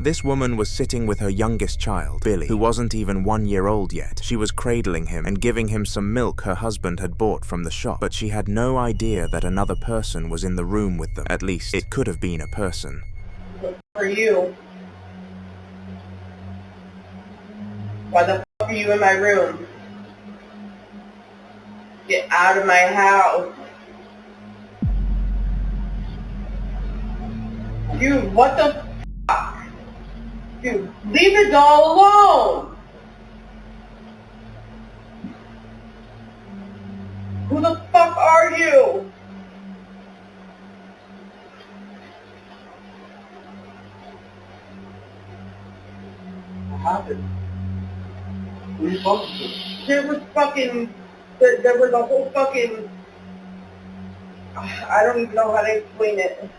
This woman was sitting with her youngest child, Billy, who wasn't even 1 year old yet. She was cradling him and giving him some milk her husband had bought from the shop, but she had no idea that another person was in the room with them. At least, it could have been a person. For you. Why the fuck are you in my room? Get out of my house. Dude, what the fuck? Dude, leave the doll alone! Who the fuck are you? What happened? Who are you talking to? There was a whole fucking... I don't even know how to explain it.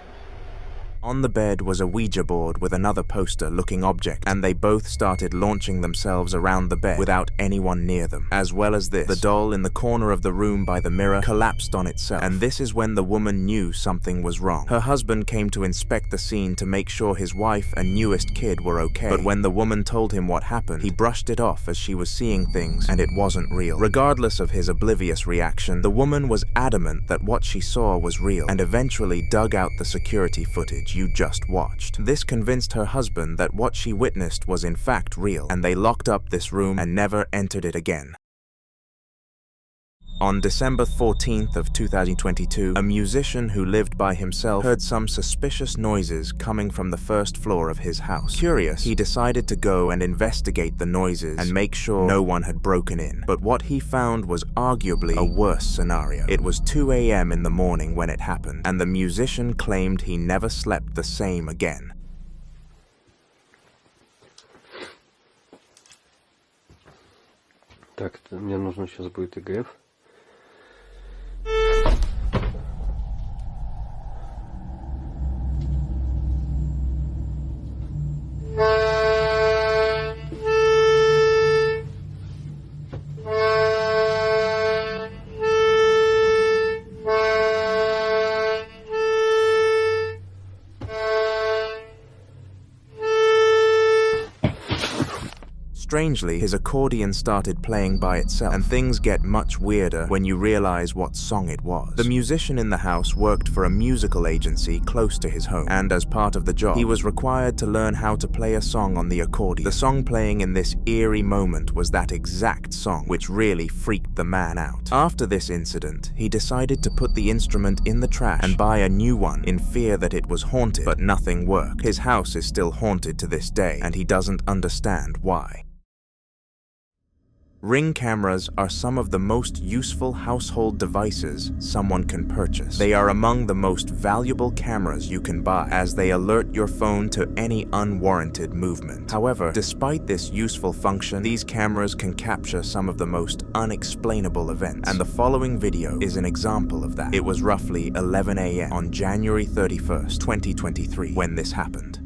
On the bed was a Ouija board with another poster-looking object, and they both started launching themselves around the bed without anyone near them. As well as this, the doll in the corner of the room by the mirror collapsed on itself, and this is when the woman knew something was wrong. Her husband came to inspect the scene to make sure his wife and newest kid were okay, but when the woman told him what happened, he brushed it off as she was seeing things, and it wasn't real. Regardless of his oblivious reaction, the woman was adamant that what she saw was real, and eventually dug out the security footage you just watched. This convinced her husband that what she witnessed was in fact real, and they locked up this room and never entered it again. On December 14th of 2022, a musician who lived by himself heard some suspicious noises coming from the first floor of his house. Curious, he decided to go and investigate the noises and make sure no one had broken in. But what he found was arguably a worse scenario. It was 2 a.m. in the morning when it happened, and the musician claimed he never slept the same again. Так, мне нужно сейчас будет ИГФ. Strangely, his accordion started playing by itself, and things get much weirder when you realize what song it was. The musician in the house worked for a musical agency close to his home, and as part of the job, he was required to learn how to play a song on the accordion. The song playing in this eerie moment was that exact song, which really freaked the man out. After this incident, he decided to put the instrument in the trash and buy a new one in fear that it was haunted, but nothing worked. His house is still haunted to this day, and he doesn't understand why. Ring cameras are some of the most useful household devices someone can purchase. They are among the most valuable cameras you can buy, as they alert your phone to any unwarranted movement. However, despite this useful function, these cameras can capture some of the most unexplainable events, and the following video is an example of that. It was roughly 11 a.m. on January 31st, 2023, when this happened.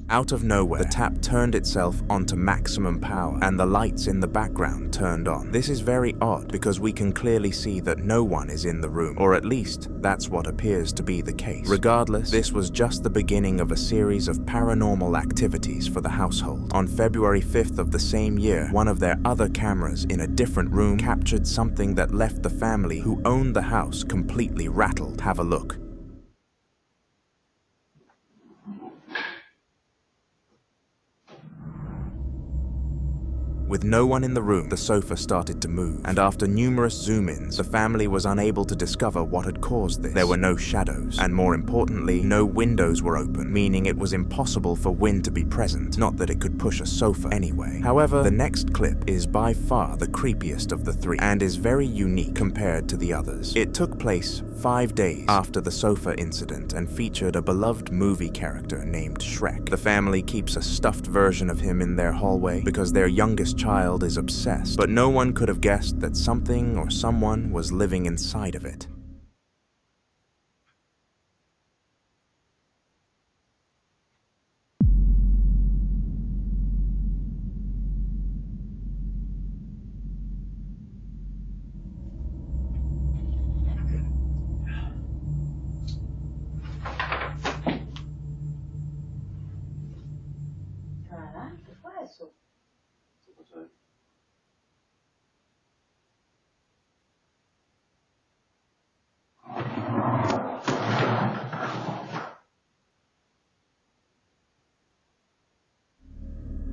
Out of nowhere, the tap turned itself onto maximum power, and the lights in the background turned on. This is very odd because we can clearly see that no one is in the room, or at least that's what appears to be the case. Regardless, this was just the beginning of a series of paranormal activities for the household. On February 5th of the same year, one of their other cameras in a different room captured something that left the family who owned the house completely rattled. Have a look. With no one in the room, the sofa started to move, and after numerous zoom-ins, the family was unable to discover what had caused this. There were no shadows, and more importantly, no windows were open, meaning it was impossible for wind to be present, not that it could push a sofa anyway. However, the next clip is by far the creepiest of the three, and is very unique compared to the others. It took place 5 days after the sofa incident and featured a beloved movie character named Shrek. The family keeps a stuffed version of him in their hallway because their youngest child is obsessed, but no one could have guessed that something or someone was living inside of it.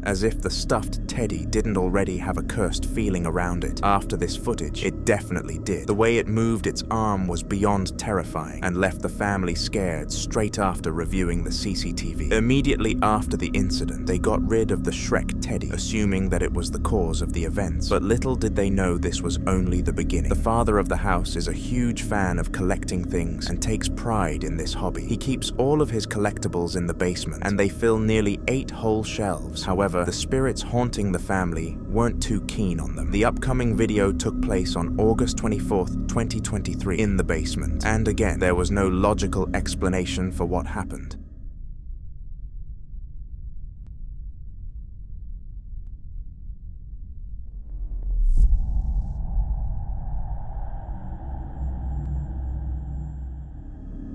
As if the stuffed teddy didn't already have a cursed feeling around it. After this footage, it definitely did. The way it moved its arm was beyond terrifying and left the family scared straight after reviewing the CCTV. Immediately after the incident, they got rid of the Shrek teddy, assuming that it was the cause of the events. But little did they know this was only the beginning. The father of the house is a huge fan of collecting things and takes pride in this hobby. He keeps all of his collectibles in the basement, and they fill nearly 8 whole shelves. However, the spirits haunting the family weren't too keen on them. The upcoming video took place on August 24th, 2023 in the basement, and again, there was no logical explanation for what happened.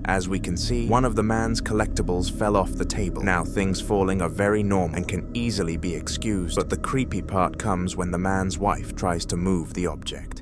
As we can see, one of the man's collectibles fell off the table. Now, things falling are very normal and can easily be excused, but the creepy part comes when the man's wife tries to move the object.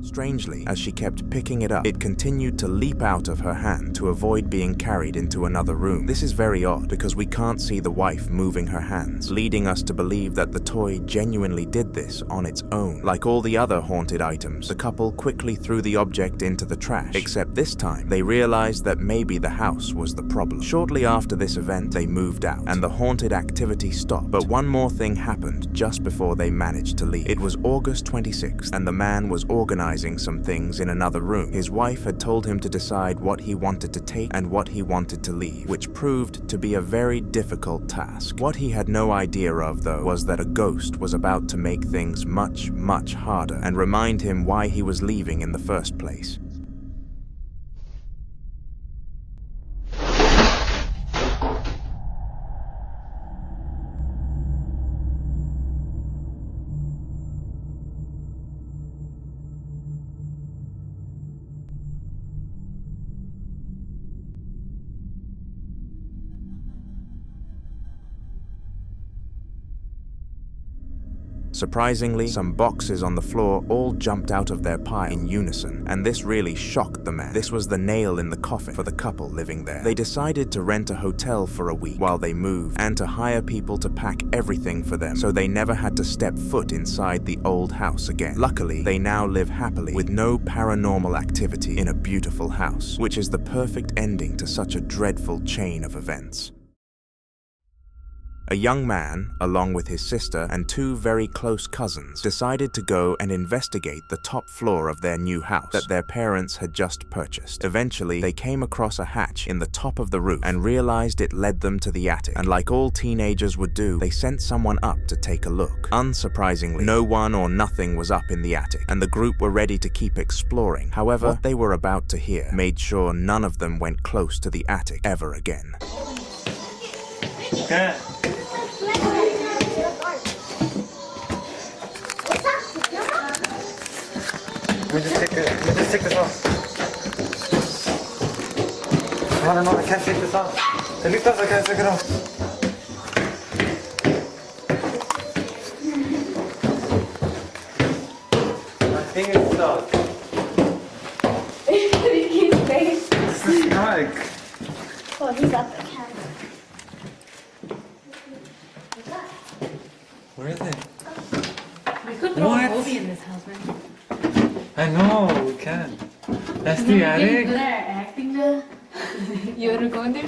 Strangely, as she kept picking it up, it continued to leap out of her hand to avoid being carried into another room. This is very odd because we can't see the wife moving her hands, leading us to believe that the toy genuinely did this on its own. Like all the other haunted items, the couple quickly threw the object into the trash, except this time they realized that maybe the house was the problem. Shortly after this event, they moved out, and the haunted activity stopped. But one more thing happened just before they managed to leave. It was August 26th, and the man was organizing some things in another room. His wife had told him to decide what he wanted to take and what he wanted to leave, which proved to be a very difficult task. What he had no idea of, though, was that a ghost was about to make things much, much harder and remind him why he was leaving in the first place. Surprisingly, some boxes on the floor all jumped out of their pile in unison, and this really shocked the man. This was the nail in the coffin for the couple living there. They decided to rent a hotel for a week while they moved, and to hire people to pack everything for them, so they never had to step foot inside the old house again. Luckily, they now live happily with no paranormal activity in a beautiful house, which is the perfect ending to such a dreadful chain of events. A young man, along with his sister and 2 very close cousins, decided to go and investigate the top floor of their new house that their parents had just purchased. Eventually, they came across a hatch in the top of the roof and realized it led them to the attic. And like all teenagers would do, they sent someone up to take a look. Unsurprisingly, no one or nothing was up in the attic, and the group were ready to keep exploring. However, what they were about to hear made sure none of them went close to the attic ever again. Okay. Let me just take this off. No, I can't take this off. I can't take it off. My finger's stuck. This is stuck. Oh, he's up the cat. Where is it? We could throw a movie in this house, man. I know, we can. That's the attic? Good at acting now. You wanna go in there?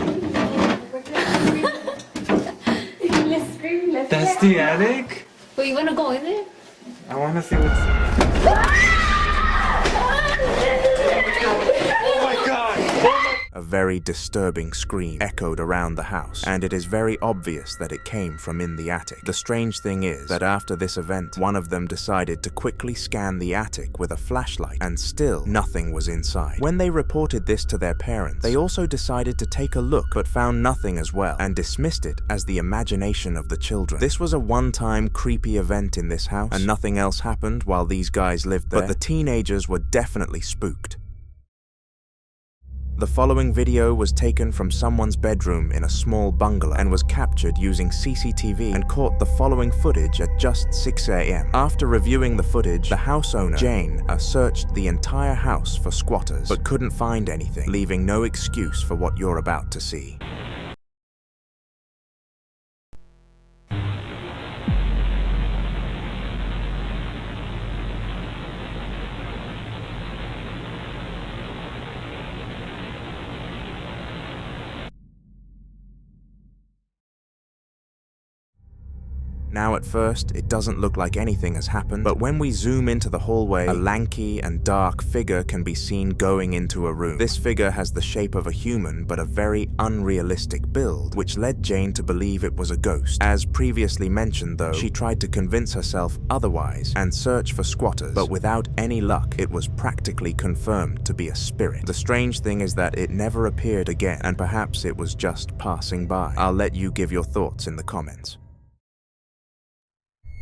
Let's scream, let's That's scream. the attic? Well, you wanna go in there? I wanna see what's... Oh my god! Oh my... A very disturbing scream echoed around the house, and it is very obvious that it came from in the attic. The strange thing is that after this event, one of them decided to quickly scan the attic with a flashlight, and still nothing was inside. When they reported this to their parents, they also decided to take a look but found nothing as well, and dismissed it as the imagination of the children. This was a one-time creepy event in this house, and nothing else happened while these guys lived there, but the teenagers were definitely spooked. The following video was taken from someone's bedroom in a small bungalow and was captured using CCTV and caught the following footage at just 6 a.m. After reviewing the footage, the house owner, Jane, searched the entire house for squatters but couldn't find anything, leaving no excuse for what you're about to see. Now at first, it doesn't look like anything has happened, but when we zoom into the hallway, a lanky and dark figure can be seen going into a room. This figure has the shape of a human, but a very unrealistic build, which led Jane to believe it was a ghost. As previously mentioned though, she tried to convince herself otherwise and search for squatters, but without any luck, it was practically confirmed to be a spirit. The strange thing is that it never appeared again, and perhaps it was just passing by. I'll let you give your thoughts in the comments.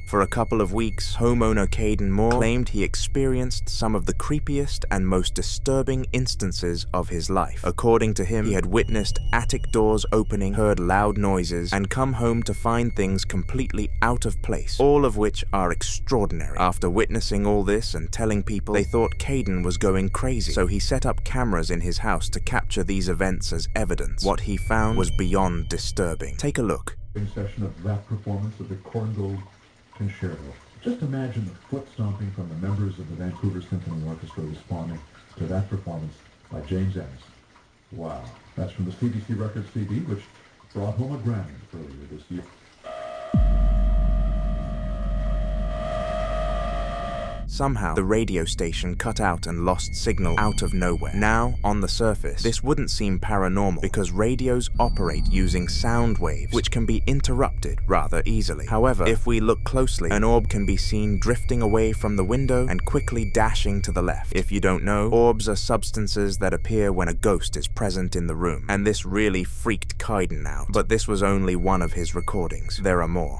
For a couple of weeks, homeowner Kaden Moore claimed he experienced some of the creepiest and most disturbing instances of his life. According to him, he had witnessed attic doors opening, heard loud noises, and come home to find things completely out of place, all of which are extraordinary. After witnessing all this and telling people, they thought Kaden was going crazy, so he set up cameras in his house to capture these events as evidence. What he found was beyond disturbing. Take a look. Session of that performance of the Corngold Concerto. Just imagine the foot stomping from the members of the Vancouver Symphony Orchestra responding to that performance by James Ennis. Wow. That's from the CBC Records CD, which brought home a Grammy earlier this year. Somehow, the radio station cut out and lost signal out of nowhere. Now, on the surface, this wouldn't seem paranormal because radios operate using sound waves, which can be interrupted rather easily. However, if we look closely, an orb can be seen drifting away from the window and quickly dashing to the left. If you don't know, orbs are substances that appear when a ghost is present in the room, and this really freaked Kaden out. But this was only one of his recordings. There are more.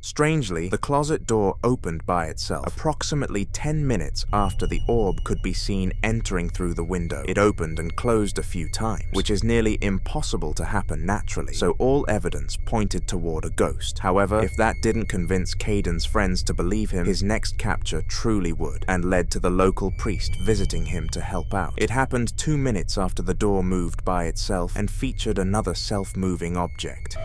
Strangely, the closet door opened by itself, approximately 10 minutes after the orb could be seen entering through the window. It opened and closed a few times, which is nearly impossible to happen naturally, so all evidence pointed toward a ghost. However, if that didn't convince Kaden's friends to believe him, his next capture truly would, and led to the local priest visiting him to help out. It happened 2 minutes after the door moved by itself and featured another self-moving object.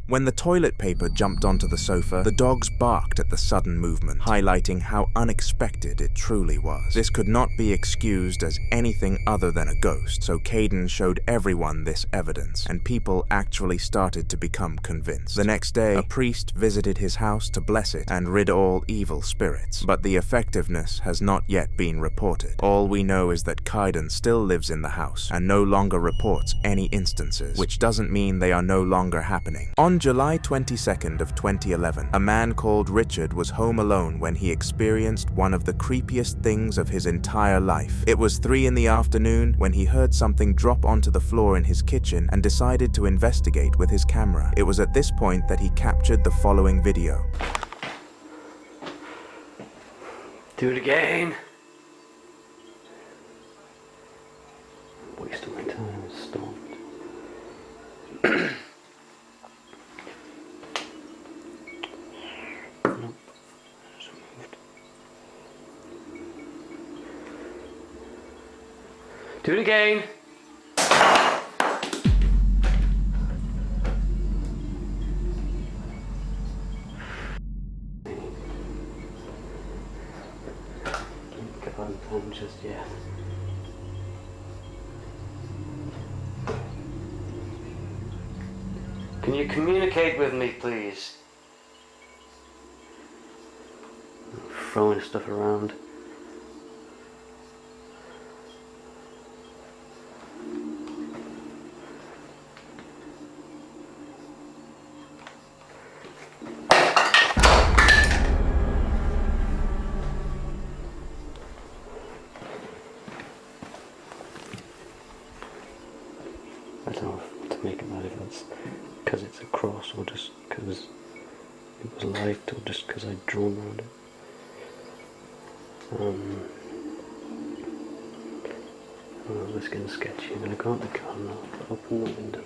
When the toilet paper jumped onto the sofa, the dogs barked at the sudden movement, highlighting how unexpected it truly was. This could not be excused as anything other than a ghost, so Kaden showed everyone this evidence, and people actually started to become convinced. The next day, a priest visited his house to bless it and rid all evil spirits, but the effectiveness has not yet been reported. All we know is that Kaden still lives in the house and no longer reports any instances, which doesn't mean they are no longer happening. On July 22nd of 2011, a man called Richard was home alone when he experienced one of the creepiest things of his entire life. It was 3 in the afternoon when he heard something drop onto the floor in his kitchen and decided to investigate with his camera. It was at this point that he captured the following video. Do it again. Wasting my time, stopped. Nope. Just moved. Do it again. Can't just yet. Can you communicate with me, please? Throwing stuff around. I don't know what to make of that, if that's because it's a cross or just because it was light or just because I'd drawn around it. Oh, this is getting sketchy. I'm going to go out the car now, open the window.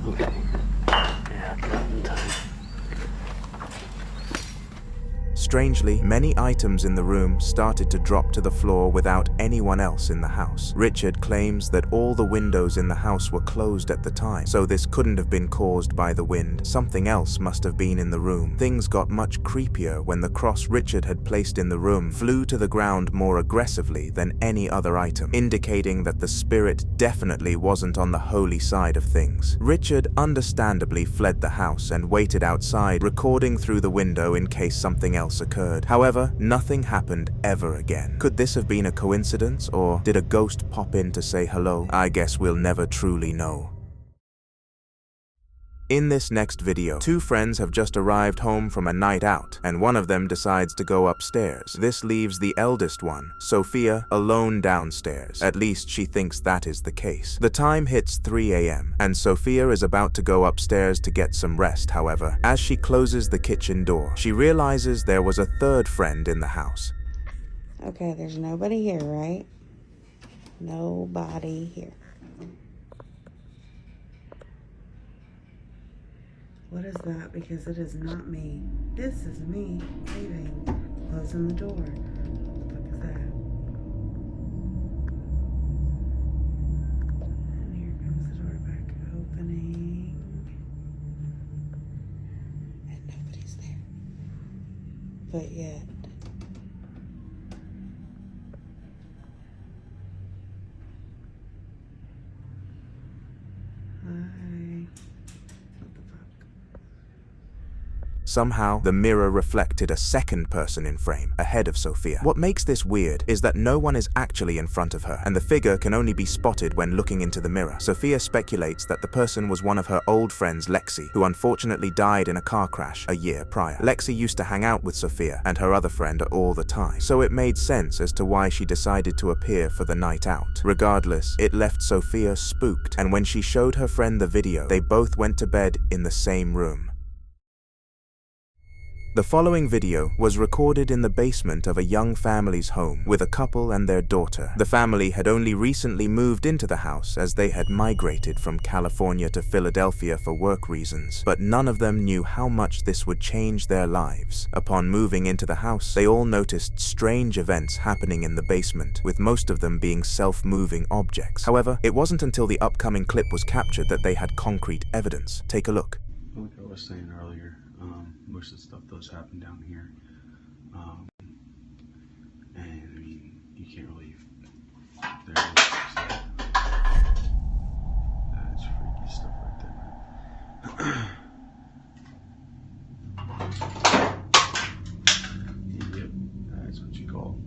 Okay. Yeah, that in time. Strangely, many items in the room started to drop to the floor without anyone else in the house. Richard claims that all the windows in the house were closed at the time, so this couldn't have been caused by the wind. Something else must have been in the room. Things got much creepier when the cross Richard had placed in the room flew to the ground more aggressively than any other item, indicating that the spirit definitely wasn't on the holy side of things. Richard understandably fled the house and waited outside, recording through the window in case something else occurred. However, nothing happened ever again. Could this have been a coincidence, or did a ghost pop in to say hello? I guess we'll never truly know. In this next video, 2 friends have just arrived home from a night out, and one of them decides to go upstairs. This leaves the eldest one, Sophia, alone downstairs. At least she thinks that is the case. The time hits 3 a.m., and Sophia is about to go upstairs to get some rest. However, as she closes the kitchen door, she realizes there was a 3rd friend in the house. Okay, there's nobody here, right? Nobody here. What is that? Because it is not me. This is me leaving, closing the door. What the fuck is that? And here comes the door back opening. And nobody's there. But yet. Somehow, the mirror reflected a 2nd person in frame, ahead of Sophia. What makes this weird is that no one is actually in front of her, and the figure can only be spotted when looking into the mirror. Sophia speculates that the person was one of her old friends, Lexi, who unfortunately died in a car crash a year prior. Lexi used to hang out with Sophia and her other friend all the time, so it made sense as to why she decided to appear for the night out. Regardless, it left Sophia spooked, and when she showed her friend the video, they both went to bed in the same room. The following video was recorded in the basement of a young family's home with a couple and their daughter. The family had only recently moved into the house as they had migrated from California to Philadelphia for work reasons, but none of them knew how much this would change their lives. Upon moving into the house, they all noticed strange events happening in the basement, with most of them being self-moving objects. However, it wasn't until the upcoming clip was captured that they had concrete evidence. Take a look. Like I was saying earlier, most of the stuff does happen down here, and I mean, you can't really, there it is. That's freaky stuff right there, man. Yep, that's what you call it.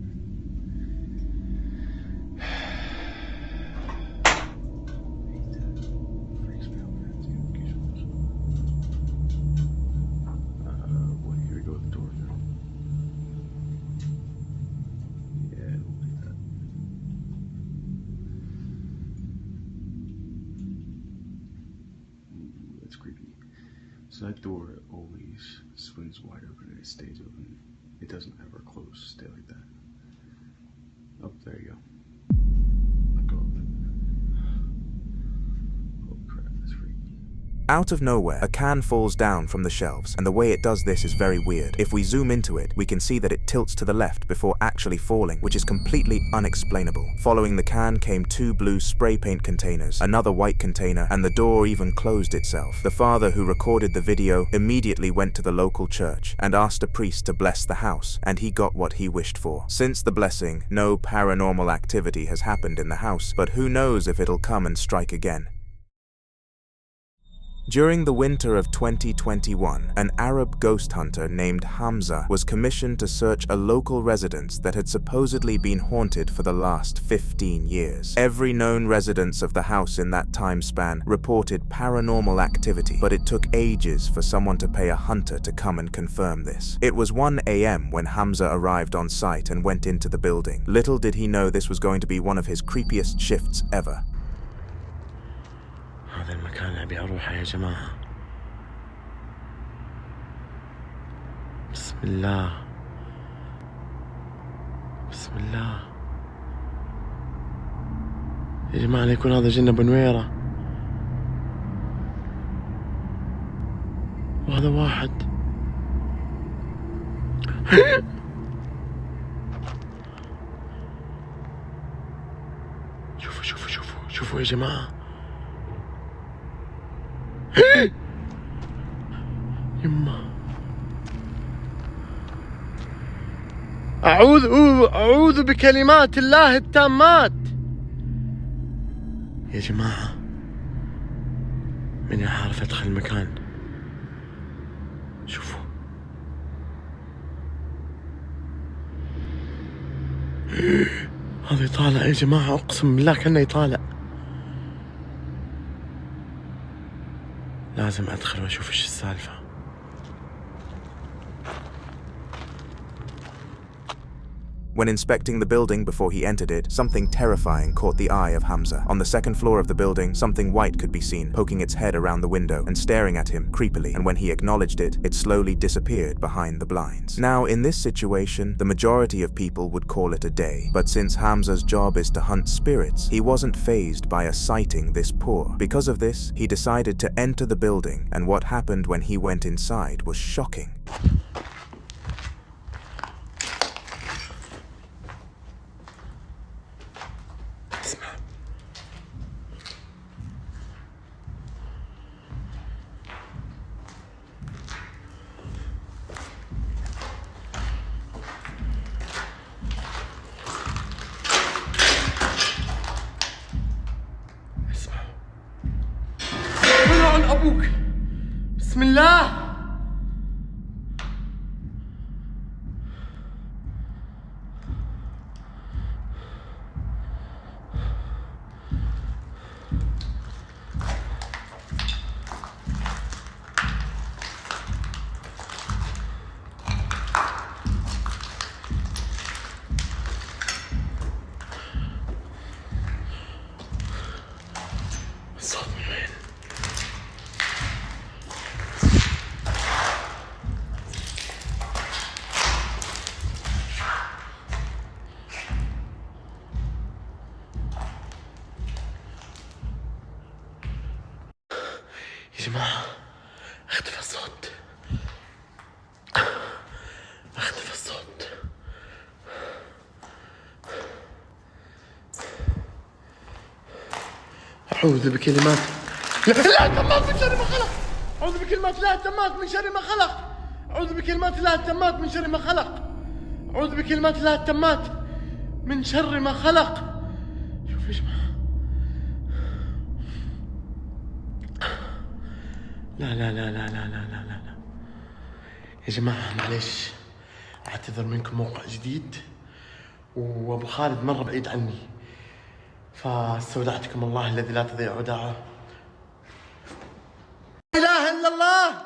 So that door always swings wide open and it stays open. It doesn't ever close, stay like that. Oh, there you go. Let go of it. Holy crap, that's freaky. Out of nowhere, a can falls down from the shelves, and the way it does this is very weird. If we zoom into it, we can see that it tilts to the left before actually falling, which is completely unexplainable. Following the can came 2 blue spray paint containers, another white container, and the door even closed itself. The father who recorded the video immediately went to the local church and asked a priest to bless the house, and he got what he wished for. Since the blessing, no paranormal activity has happened in the house, but who knows if it'll come and strike again. During the winter of 2021, an Arab ghost hunter named Hamza was commissioned to search a local residence that had supposedly been haunted for the last 15 years. Every known residence of the house in that time span reported paranormal activity, but it took ages for someone to pay a hunter to come and confirm this. It was 1 a.m. when Hamza arrived on site and went into the building. Little did he know this was going to be one of his creepiest shifts ever. هذا المكان أبي أروحه يا جماعة. بسم الله بسم الله يا جماعة، لا يكون هذا جنة بنويرة وهذا واحد. شوفوا شوفوا شوفوا شوفوا يا جماعة. يما أعوذ بكلمات الله التامات. يا جماعة، ماني عارف أدخل المكان. شوفوا هذا يطالع يا جماعة، أقسم بالله كأنه يطالع. لازم أدخل وأشوف إيش السالفة. When inspecting the building before he entered it, something terrifying caught the eye of Hamza. On the second floor of the building, something white could be seen, poking its head around the window and staring at him creepily, and when he acknowledged it, it slowly disappeared behind the blinds. Now, in this situation, the majority of people would call it a day, but since Hamza's job is to hunt spirits, he wasn't fazed by a sighting this poor. Because of this, he decided to enter the building, and what happened when he went inside was shocking. أبوك بسم الله. يا جماعة اختفى الصوت. اختفى الصوت. أعوذ بكلمات لا تمات من شر ما خلق. أعوذ بكلمات لا تمات من شر ما خلق. أعوذ بكلمات لا تمات من شر ما خلق. أعوذ بكلمات لا تمات من شر ما خلق. شوف يا جماعة. لا لا لا لا لا لا لا لا يا جماعة معلش، أعتذر منكم، موقع جديد وأبو خالد مرة بعيد عني، فاستودعتكم الله الذي لا تضيع ودائعه. لا إله إلا الله.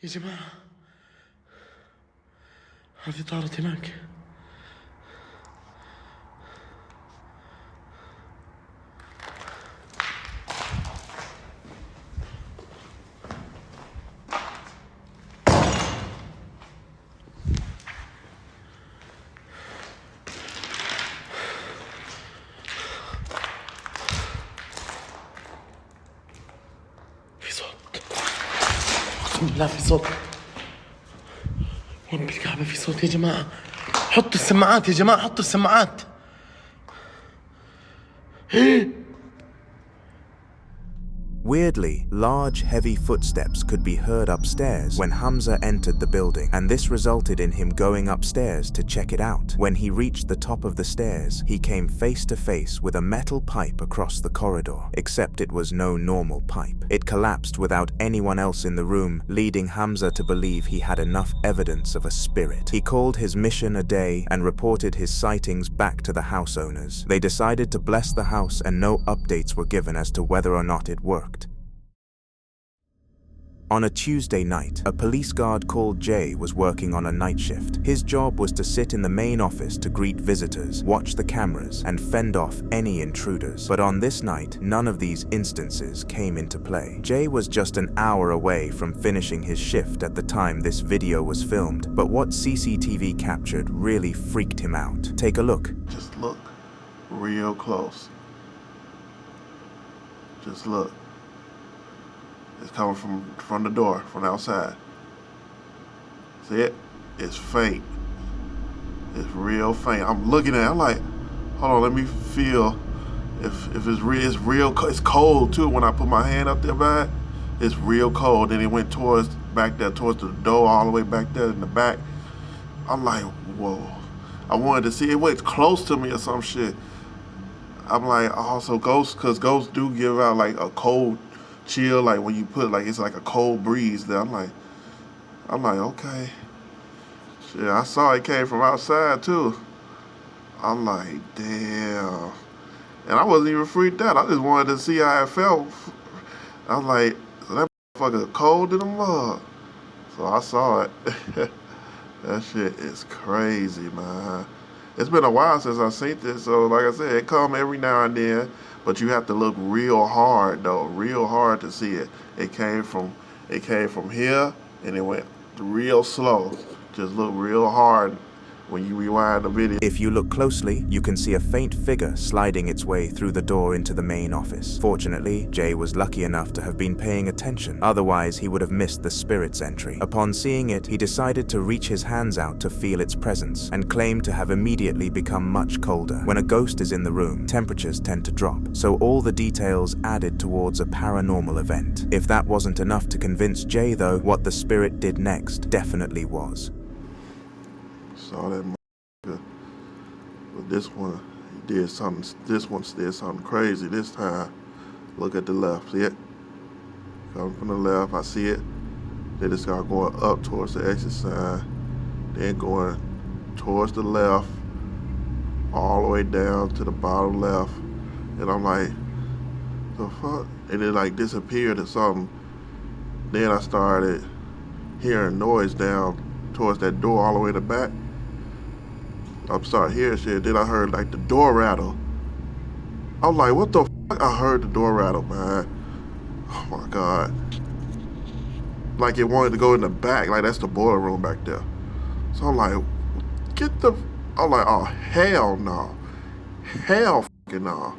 يا جماعة هذه طارت هناك. لا في صوت، ورب الكعبة في صوت يا جماعة. حطوا السماعات يا جماعة، حطوا السماعات. Weirdly, large, heavy footsteps could be heard upstairs when Hamza entered the building, and this resulted in him going upstairs to check it out. When he reached the top of the stairs, he came face to face with a metal pipe across the corridor, except it was no normal pipe. It collapsed without anyone else in the room, leading Hamza to believe he had enough evidence of a spirit. He called his mission a day and reported his sightings back to the house owners. They decided to bless the house, and no updates were given as to whether or not it worked. On a Tuesday night, a police guard called Jay was working on a night shift. His job was to sit in the main office to greet visitors, watch the cameras, and fend off any intruders. But on this night, none of these instances came into play. Jay was just an hour away from finishing his shift at the time this video was filmed, but what CCTV captured really freaked him out. Take a look. Just look real close. Just look. It's coming from the door, from outside. See it? It's faint. It's real faint. I'm looking at it, I'm like, hold on, let me feel if it's real. It's cold too. When I put my hand up there by it, it's real cold. Then it went back there towards the door, all the way back there in the back. I'm like, whoa. I wanted to see it went close to me or some shit. I'm like, oh, so ghosts, because ghosts do give out like a cold chill, like when you put like it's like a cold breeze there. I'm like, okay. Shit, I saw it came from outside too. I'm like, damn. And I wasn't even freaked out. I just wanted to see how it felt. I was like, so that motherfucker cold in the mug. So I saw it. That shit is crazy, man. It's been a while since I seen this, so like I said, it come every now and then, but you have to look real hard though, real hard to see it. It came from here and it went real slow. Just look real hard when you rewind the video. If you look closely, you can see a faint figure sliding its way through the door into the main office. Fortunately, Jay was lucky enough to have been paying attention, otherwise he would have missed the spirit's entry. Upon seeing it, he decided to reach his hands out to feel its presence, and claimed to have immediately become much colder. When a ghost is in the room, temperatures tend to drop, so all the details added towards a paranormal event. If that wasn't enough to convince Jay though, what the spirit did next definitely was. Saw that motherfucker. But this one, he did something. This one did something crazy this time. Look at the left. See it? Coming from the left, I see it. Then it started going up towards the exit sign. Then going towards the left, all the way down to the bottom left. And I'm like, the fuck? And it like disappeared or something. Then I started hearing noise down towards that door all the way to the back. I'm starting hearing shit. Then I heard like the door rattle. I was like, what the fuck? I heard the door rattle, man. Oh my God. Like it wanted to go in the back. Like that's the boiler room back there. So I'm like, I'm like, oh hell no. Hell fucking no.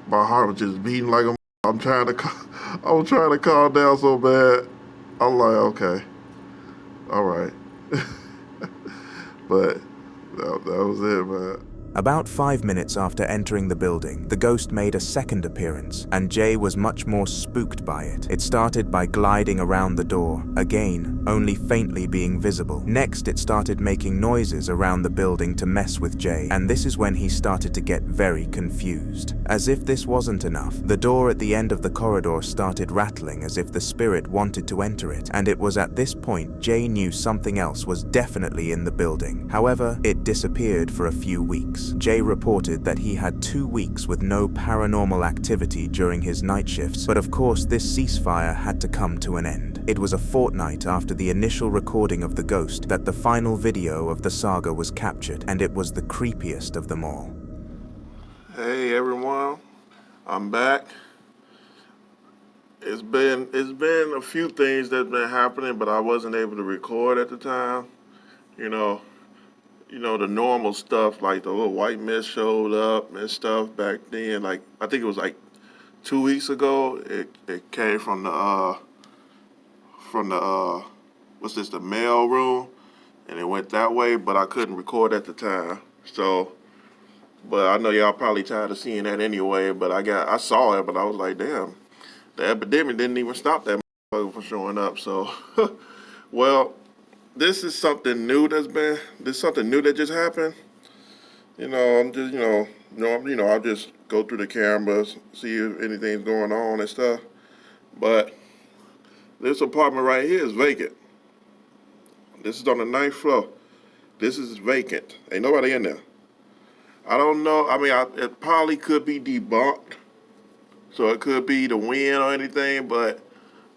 My heart was just beating like a I'm trying to calm down so bad. I'm like, okay, all right. But that was it, man. About 5 minutes after entering the building, the ghost made a second appearance, and Jay was much more spooked by it. It started by gliding around the door, again, only faintly being visible. Next, it started making noises around the building to mess with Jay, and this is when he started to get very confused. As if this wasn't enough, the door at the end of the corridor started rattling as if the spirit wanted to enter it, and it was at this point Jay knew something else was definitely in the building. However, it disappeared for a few weeks. Jay reported that he had 2 weeks with no paranormal activity during his night shifts, but of course this ceasefire had to come to an end. It was a fortnight after the initial recording of the ghost that the final video of the saga was captured, and it was the creepiest of them all. Hey everyone, I'm back. It's been a few things that's been happening, but I wasn't able to record at the time. You know, the normal stuff, like the little white mist showed up and stuff back then. Like, I think it was like 2 weeks ago. It came from the what's this, the mail room, and it went that way, but I couldn't record at the time. So, but I know y'all probably tired of seeing that anyway, but I saw it, but I was like, damn, the epidemic didn't even stop that motherfucker from showing up. So, well, this is something new that just happened. I'm just, I'll just go through the cameras, see if anything's going on and stuff. But this apartment right here is vacant. This is on the 9th floor. This is vacant. Ain't nobody in there. I don't know. I mean, it probably could be debunked. So it could be the wind or anything, but,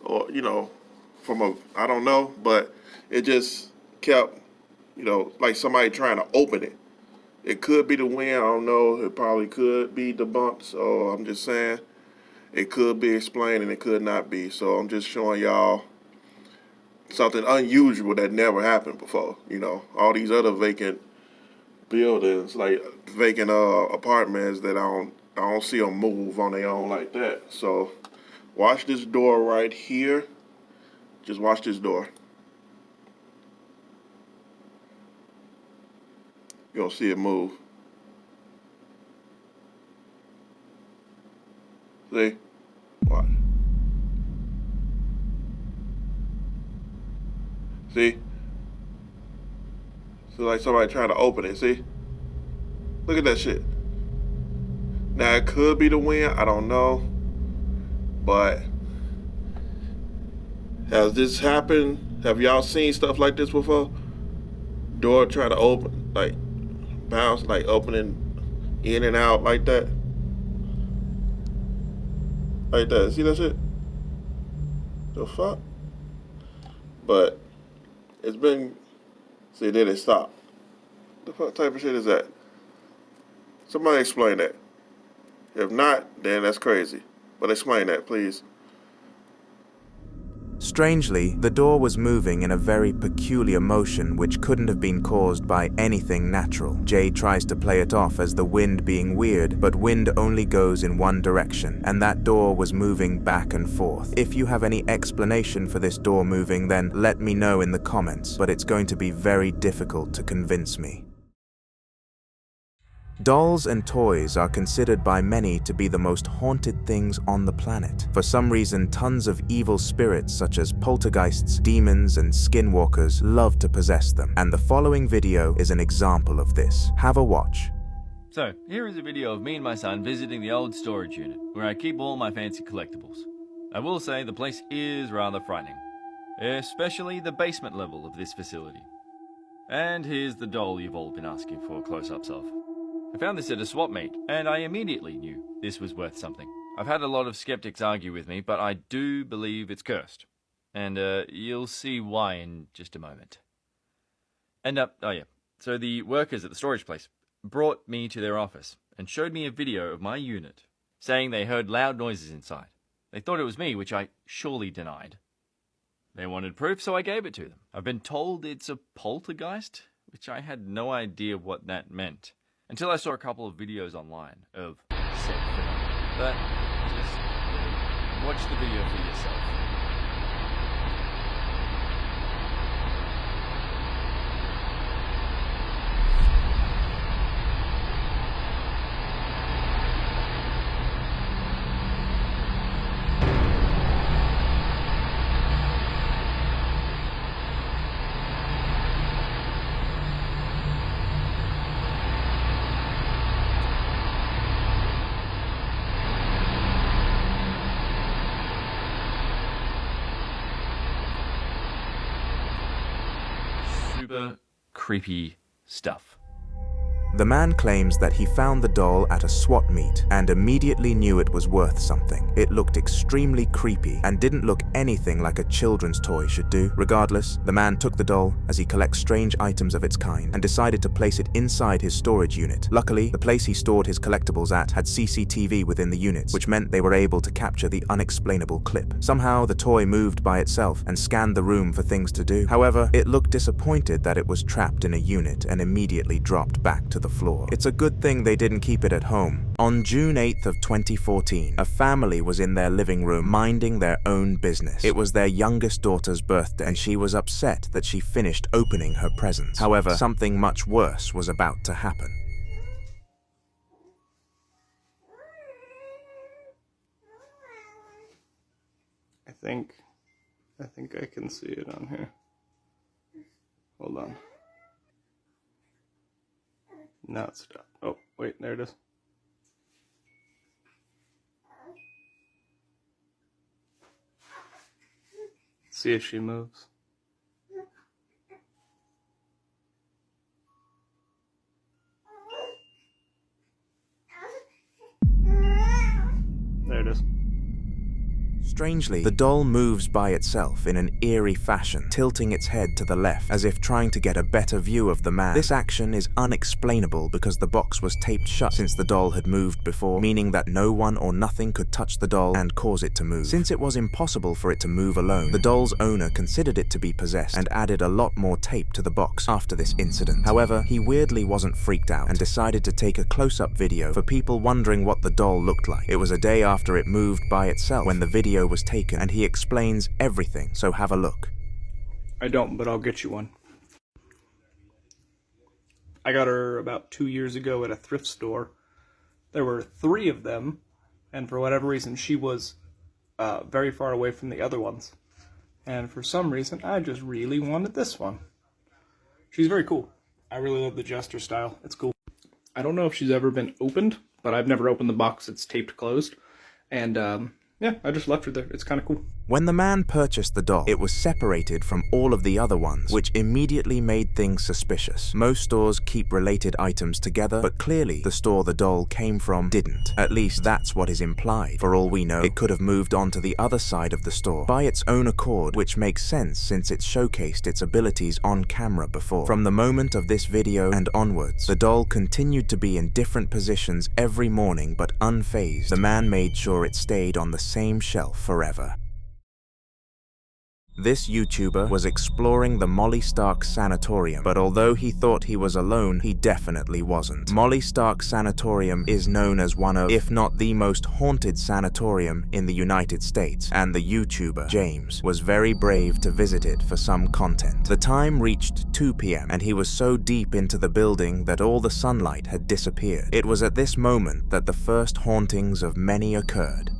I don't know, but it just kept, like somebody trying to open it. It could be the wind, I don't know. It probably could be debunked, so I'm just saying it could be explained and it could not be. So I'm just showing y'all something unusual that never happened before. All these other vacant buildings, like vacant apartments that I don't see them move on their own like that. So watch this door right here. Just watch this door. You don't see it move. See? Watch. See? So like somebody trying to open it, see? Look at that shit. Now it could be the wind, I don't know. But has this happened? Have y'all seen stuff like this before? Door trying to open, like bounce, like opening in and out like that. Like that. See that shit? The fuck? But it's been, see, then it stopped. The fuck type of shit is that? Somebody explain that. If not, then that's crazy. But explain that, please. Strangely, the door was moving in a very peculiar motion which couldn't have been caused by anything natural. Jay tries to play it off as the wind being weird, but wind only goes in one direction, and that door was moving back and forth. If you have any explanation for this door moving, then let me know in the comments, but it's going to be very difficult to convince me. Dolls and toys are considered by many to be the most haunted things on the planet. For some reason, tons of evil spirits such as poltergeists, demons, and skinwalkers love to possess them, and the following video is an example of this. Have a watch. So, here is a video of me and my son visiting the old storage unit, where I keep all my fancy collectibles. I will say the place is rather frightening, especially the basement level of this facility. And here's the doll you've all been asking for close-ups of. I found this at a swap meet, and I immediately knew this was worth something. I've had a lot of skeptics argue with me, but I do believe it's cursed. And you'll see why in just a moment. And so the workers at the storage place brought me to their office and showed me a video of my unit, saying they heard loud noises inside. They thought it was me, which I surely denied. They wanted proof, so I gave it to them. I've been told it's a poltergeist, which I had no idea what that meant, until I saw a couple of videos online of said phenomena. That just Watch the video for yourself. Super creepy stuff. The man claims that he found the doll at a swap meet and immediately knew it was worth something. It looked extremely creepy and didn't look anything like a children's toy should do. Regardless, the man took the doll, as he collects strange items of its kind, and decided to place it inside his storage unit. Luckily, the place he stored his collectibles at had CCTV within the units, which meant they were able to capture the unexplainable clip. Somehow, the toy moved by itself and scanned the room for things to do. However, it looked disappointed that it was trapped in a unit and immediately dropped back to the floor. It's a good thing they didn't keep it at home. On June 8th of 2014, a family was in their living room minding their own business. It was their youngest daughter's birthday, and she was upset that she finished opening her presents. However, something much worse was about to happen. I think I can see it on here. Hold on. Now it's stopped. Oh, wait, there it is. See if she moves. There it is. Strangely, the doll moves by itself in an eerie fashion, tilting its head to the left as if trying to get a better view of the man. This action is unexplainable because the box was taped shut since the doll had moved before, meaning that no one or nothing could touch the doll and cause it to move. Since it was impossible for it to move alone, the doll's owner considered it to be possessed and added a lot more tape to the box after this incident. However, he weirdly wasn't freaked out and decided to take a close-up video for people wondering what the doll looked like. It was a day after it moved by itself when the video was taken, and he explains everything, so have a look. I don't, but I'll get you one. I got her about 2 years ago at a thrift store. There were 3 of them, and for whatever reason, she was very far away from the other ones. And for some reason, I just really wanted this one. She's very cool. I really love the jester style. It's cool. I don't know if she's ever been opened, but I've never opened the box. It's taped closed. And, yeah, I just left her there. It's kind of cool. When the man purchased the doll, it was separated from all of the other ones, which immediately made things suspicious. Most stores keep related items together, but clearly the store the doll came from didn't. At least that's what is implied. For all we know, it could have moved on to the other side of the store by its own accord, which makes sense since it showcased its abilities on camera before. From the moment of this video and onwards, the doll continued to be in different positions every morning, but unfazed. The man made sure it stayed on the same shelf forever. This YouTuber was exploring the Molly Stark Sanatorium, but although he thought he was alone, he definitely wasn't. Molly Stark Sanatorium is known as one of, if not the most haunted sanatorium in the United States, and the YouTuber, James, was very brave to visit it for some content. The time reached 2 p.m., and he was so deep into the building that all the sunlight had disappeared. It was at this moment that the first hauntings of many occurred.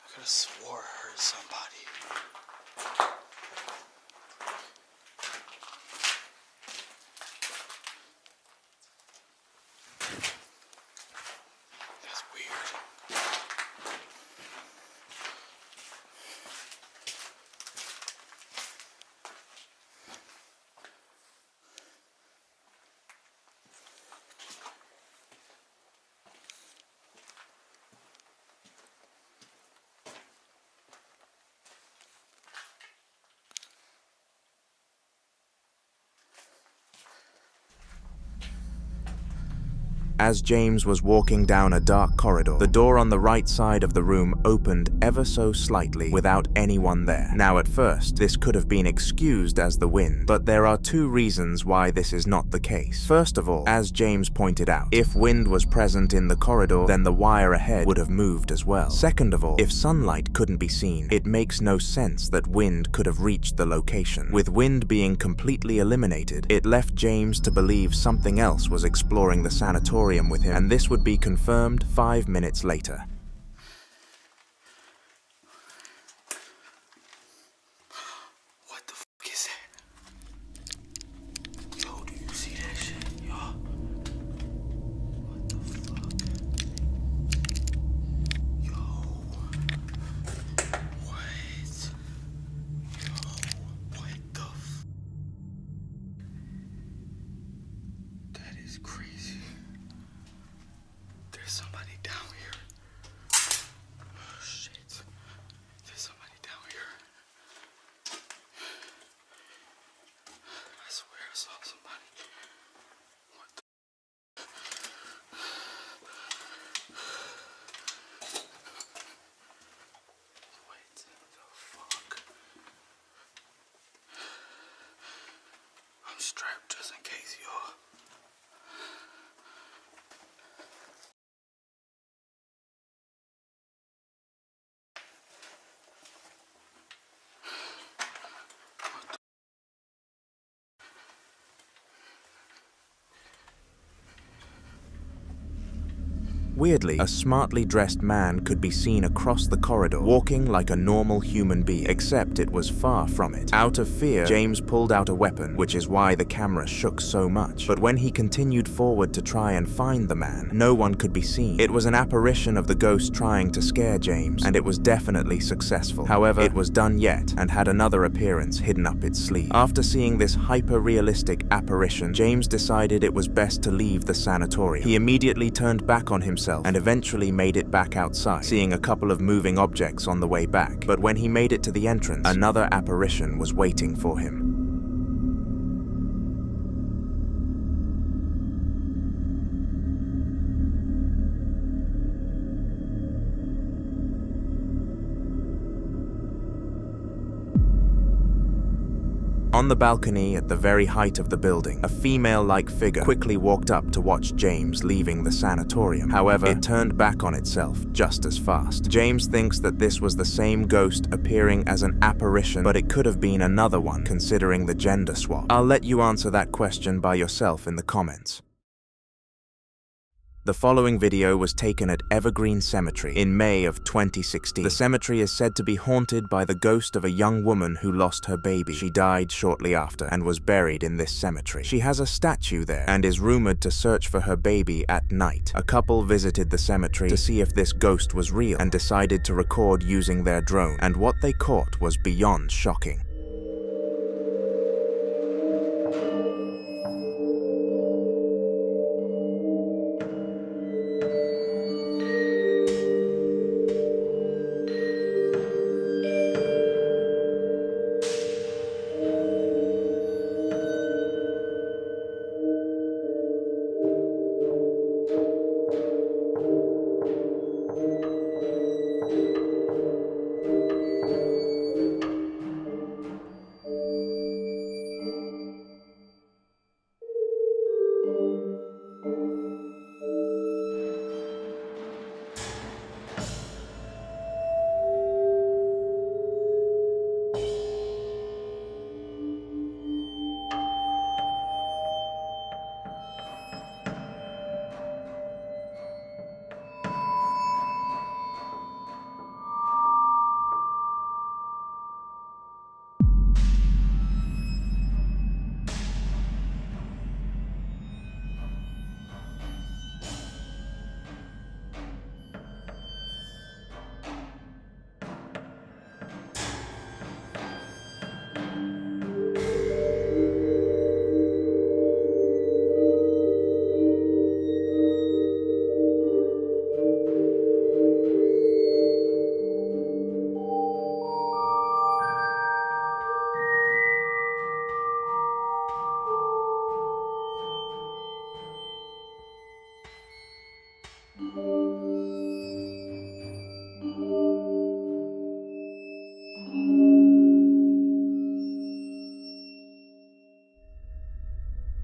I could have swore I heard somebody. That's weird. As James was walking down a dark corridor, the door on the right side of the room opened ever so slightly without anyone there. Now at first, this could have been excused as the wind, but there are two reasons why this is not the case. First of all, as James pointed out, if wind was present in the corridor, then the wire ahead would have moved as well. Second of all, if sunlight couldn't be seen, it makes no sense that wind could have reached the location. With wind being completely eliminated, it left James to believe something else was exploring the sanatorium with him, and this would be confirmed 5 minutes later. What the fuck is that? Yo, do you see that shit, y'all? What the fuck? Yo. What? Yo, what the f... That is crazy. There's somebody down here. Oh, shit. There's somebody down here. I swear I saw somebody. What the... What the fuck? I'm strapped just in case, y'all. Weirdly, a smartly dressed man could be seen across the corridor, walking like a normal human being, except it was far from it. Out of fear, James pulled out a weapon, which is why the camera shook so much. But when he continued forward to try and find the man, no one could be seen. It was an apparition of the ghost trying to scare James, and it was definitely successful. However, it was done yet, and had another appearance hidden up its sleeve. After seeing this hyper-realistic apparition, James decided it was best to leave the sanatorium. He immediately turned back on himself and eventually made it back outside, seeing a couple of moving objects on the way back. But when he made it to the entrance, another apparition was waiting for him. On the balcony at the very height of the building, a female-like figure quickly walked up to watch James leaving the sanatorium. However, it turned back on itself just as fast. James thinks that this was the same ghost appearing as an apparition, but it could have been another one considering the gender swap. I'll let you answer that question by yourself in the comments. The following video was taken at Evergreen Cemetery in May of 2016. The cemetery is said to be haunted by the ghost of a young woman who lost her baby. She died shortly after and was buried in this cemetery. She has a statue there and is rumored to search for her baby at night. A couple visited the cemetery to see if this ghost was real and decided to record using their drone, and what they caught was beyond shocking.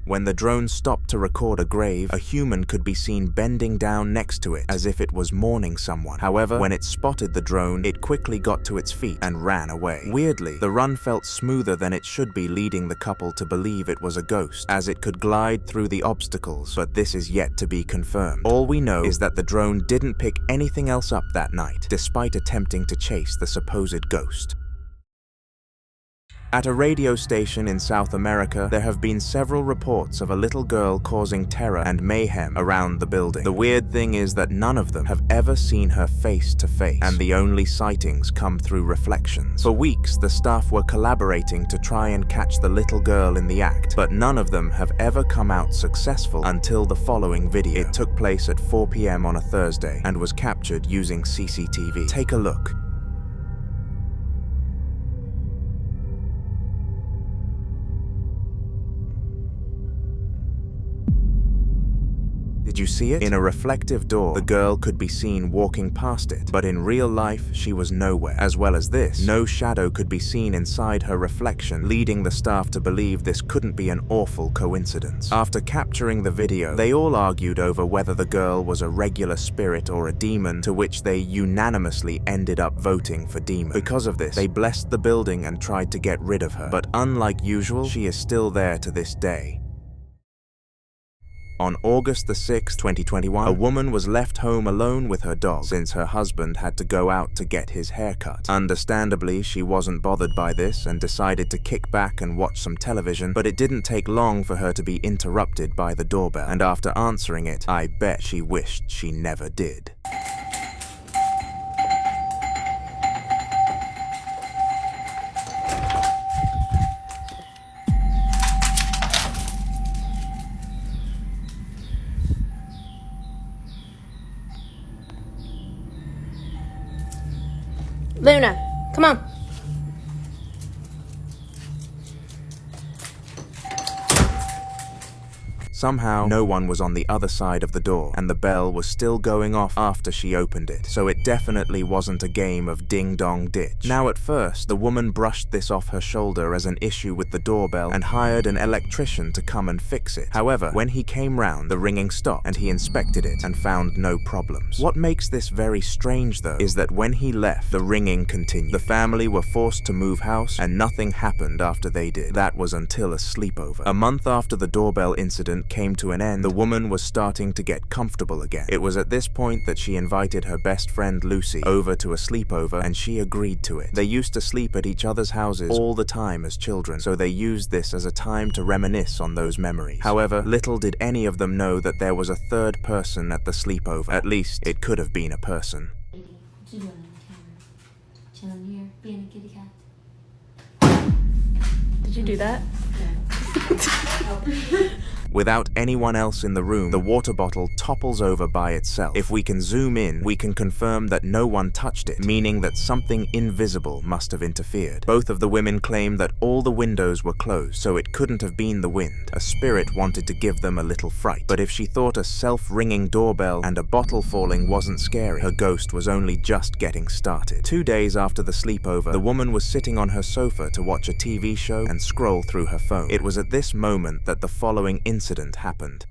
When the drone stopped to record a grave, a human could be seen bending down next to it as if it was mourning someone. However, when it spotted the drone, it quickly got to its feet and ran away. Weirdly, the run felt smoother than it should be, leading the couple to believe it was a ghost, as it could glide through the obstacles, but this is yet to be confirmed. All we know is that the drone didn't pick anything else up that night, despite attempting to chase the supposed ghost. At a radio station in South America, there have been several reports of a little girl causing terror and mayhem around the building. The weird thing is that none of them have ever seen her face to face, and the only sightings come through reflections. For weeks, the staff were collaborating to try and catch the little girl in the act, but none of them have ever come out successful until the following video. It took place at 4 p.m. on a Thursday and was captured using CCTV. Take a look. Did you see it? In a reflective door, the girl could be seen walking past it, but in real life, she was nowhere. As well as this, no shadow could be seen inside her reflection, leading the staff to believe this couldn't be an awful coincidence. After capturing the video, they all argued over whether the girl was a regular spirit or a demon, to which they unanimously ended up voting for demon. Because of this, they blessed the building and tried to get rid of her, but unlike usual, she is still there to this day. On August the 6th, 2021, a woman was left home alone with her dog since her husband had to go out to get his hair cut. Understandably, she wasn't bothered by this and decided to kick back and watch some television, but it didn't take long for her to be interrupted by the doorbell, and after answering it, I bet she wished she never did. Luna, come on. Somehow, no one was on the other side of the door, and the bell was still going off after she opened it, so it definitely wasn't a game of ding-dong-ditch. Now at first, the woman brushed this off her shoulder as an issue with the doorbell and hired an electrician to come and fix it. However, when he came round, the ringing stopped, and he inspected it and found no problems. What makes this very strange, though, is that when he left, the ringing continued. The family were forced to move house, and nothing happened after they did. That was until a sleepover. A month after the doorbell incident came to an end, the woman was starting to get comfortable again. It was at this point that she invited her best friend Lucy over to a sleepover, and she agreed to it. They used to sleep at each other's houses all the time as children, so they used this as a time to reminisce on those memories. However, little did any of them know that there was a third person at the sleepover. At least, it could have been a person. Chilling here, being a kitty cat. Did you do that? Yeah. Without anyone else in the room, the water bottle topples over by itself. If we can zoom in, we can confirm that no one touched it, meaning that something invisible must have interfered. Both of the women claim that all the windows were closed, so it couldn't have been the wind. A spirit wanted to give them a little fright. But if she thought a self-ringing doorbell and a bottle falling wasn't scary, her ghost was only just getting started. 2 days after the sleepover, the woman was sitting on her sofa to watch a TV show and scroll through her phone. It was at this moment that the following incident happened.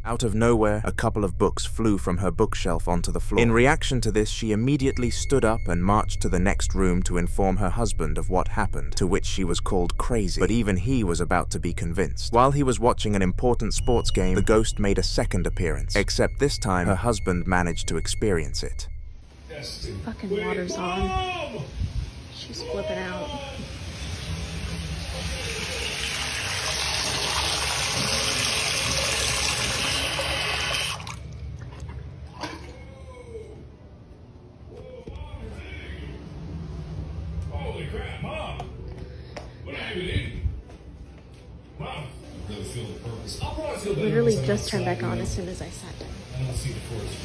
Out of nowhere, a couple of books flew from her bookshelf onto the floor. In reaction to this, she immediately stood up and marched to the next room to inform her husband of what happened, to which she was called crazy, but even he was about to be convinced. While he was watching an important sports game, the ghost made a second appearance, except this time her husband managed to experience it. Fucking water's on. She's flipping out. Holy crap, Mom! What have you eaten? Mom, really feel the purpose. I'll probably feel better. Literally just turned back on as soon as I sat down. I don't see the force.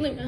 นี่ไง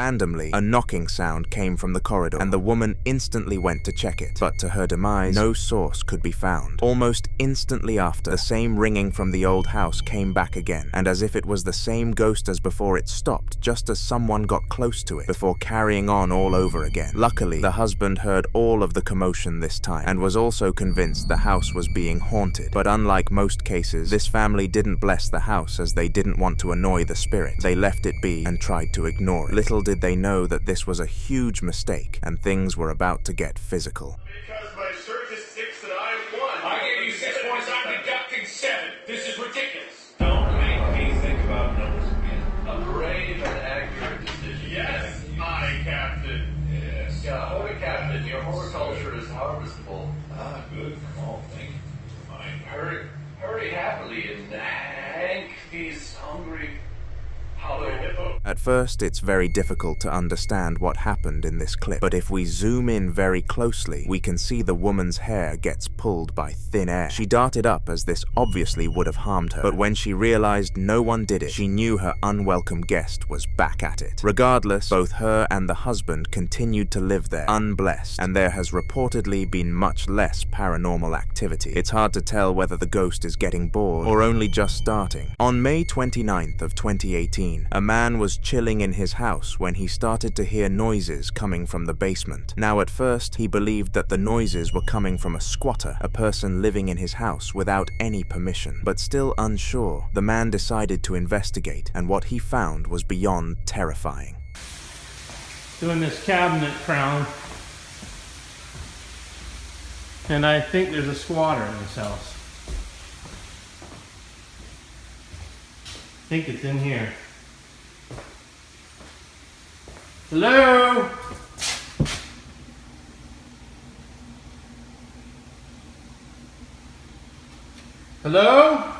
Randomly, a knocking sound came from the corridor, and the woman instantly went to check it. But to her demise, no source could be found. Almost instantly after, the same ringing from the old house came back again, and as if it was the same ghost as before, it stopped just as someone got close to it, before carrying on all over again. Luckily, the husband heard all of the commotion this time, and was also convinced the house was being haunted. But unlike most cases, this family didn't bless the house as they didn't want to annoy the spirit. They left it be and tried to ignore it. Little did they know that this was a huge mistake, and things were about to get physical. Because my search is 6 and I have 1. I gave you 6 points, I'm deducting 7. This is ridiculous. Don't make me think about numbers again. A brave and accurate decision. Yes, my captain. Yes. Yeah, holy captain, your horticulture is harvestable. Ah, good call, thank you. Fine. Hurry happily and Hank, he's hungry. At first, it's very difficult to understand what happened in this clip, but if we zoom in very closely, we can see the woman's hair gets pulled by thin air. She darted up as this obviously would have harmed her, but when she realized no one did it, she knew her unwelcome guest was back at it. Regardless, both her and the husband continued to live there, unblessed, and there has reportedly been much less paranormal activity. It's hard to tell whether the ghost is getting bored or only just starting. On May 29th of 2018, a man was chilling in his house when he started to hear noises coming from the basement. Now at first, he believed that the noises were coming from a squatter, a person living in his house without any permission. But still unsure, the man decided to investigate, and what he found was beyond terrifying. Doing this cabinet crown, and I think there's a squatter in this house. I think it's in here. Hello? Hello?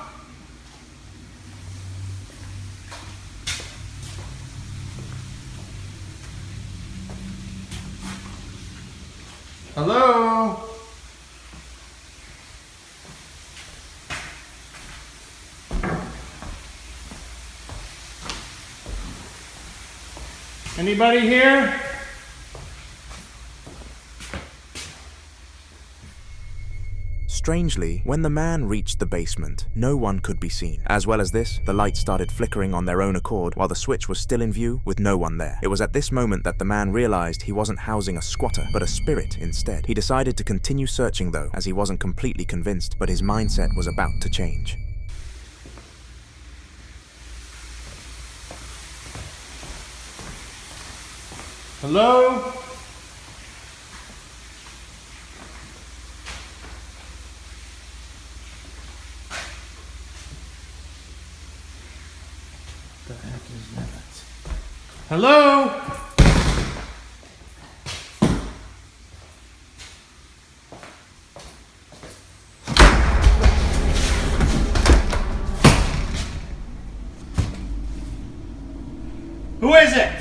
Hello? Anybody here? Strangely, when the man reached the basement, no one could be seen. As well as this, the lights started flickering on their own accord while the switch was still in view with no one there. It was at this moment that the man realized he wasn't housing a squatter, but a spirit instead. He decided to continue searching though, as he wasn't completely convinced, but his mindset was about to change. Hello? The heck is that? Hello? Who is it?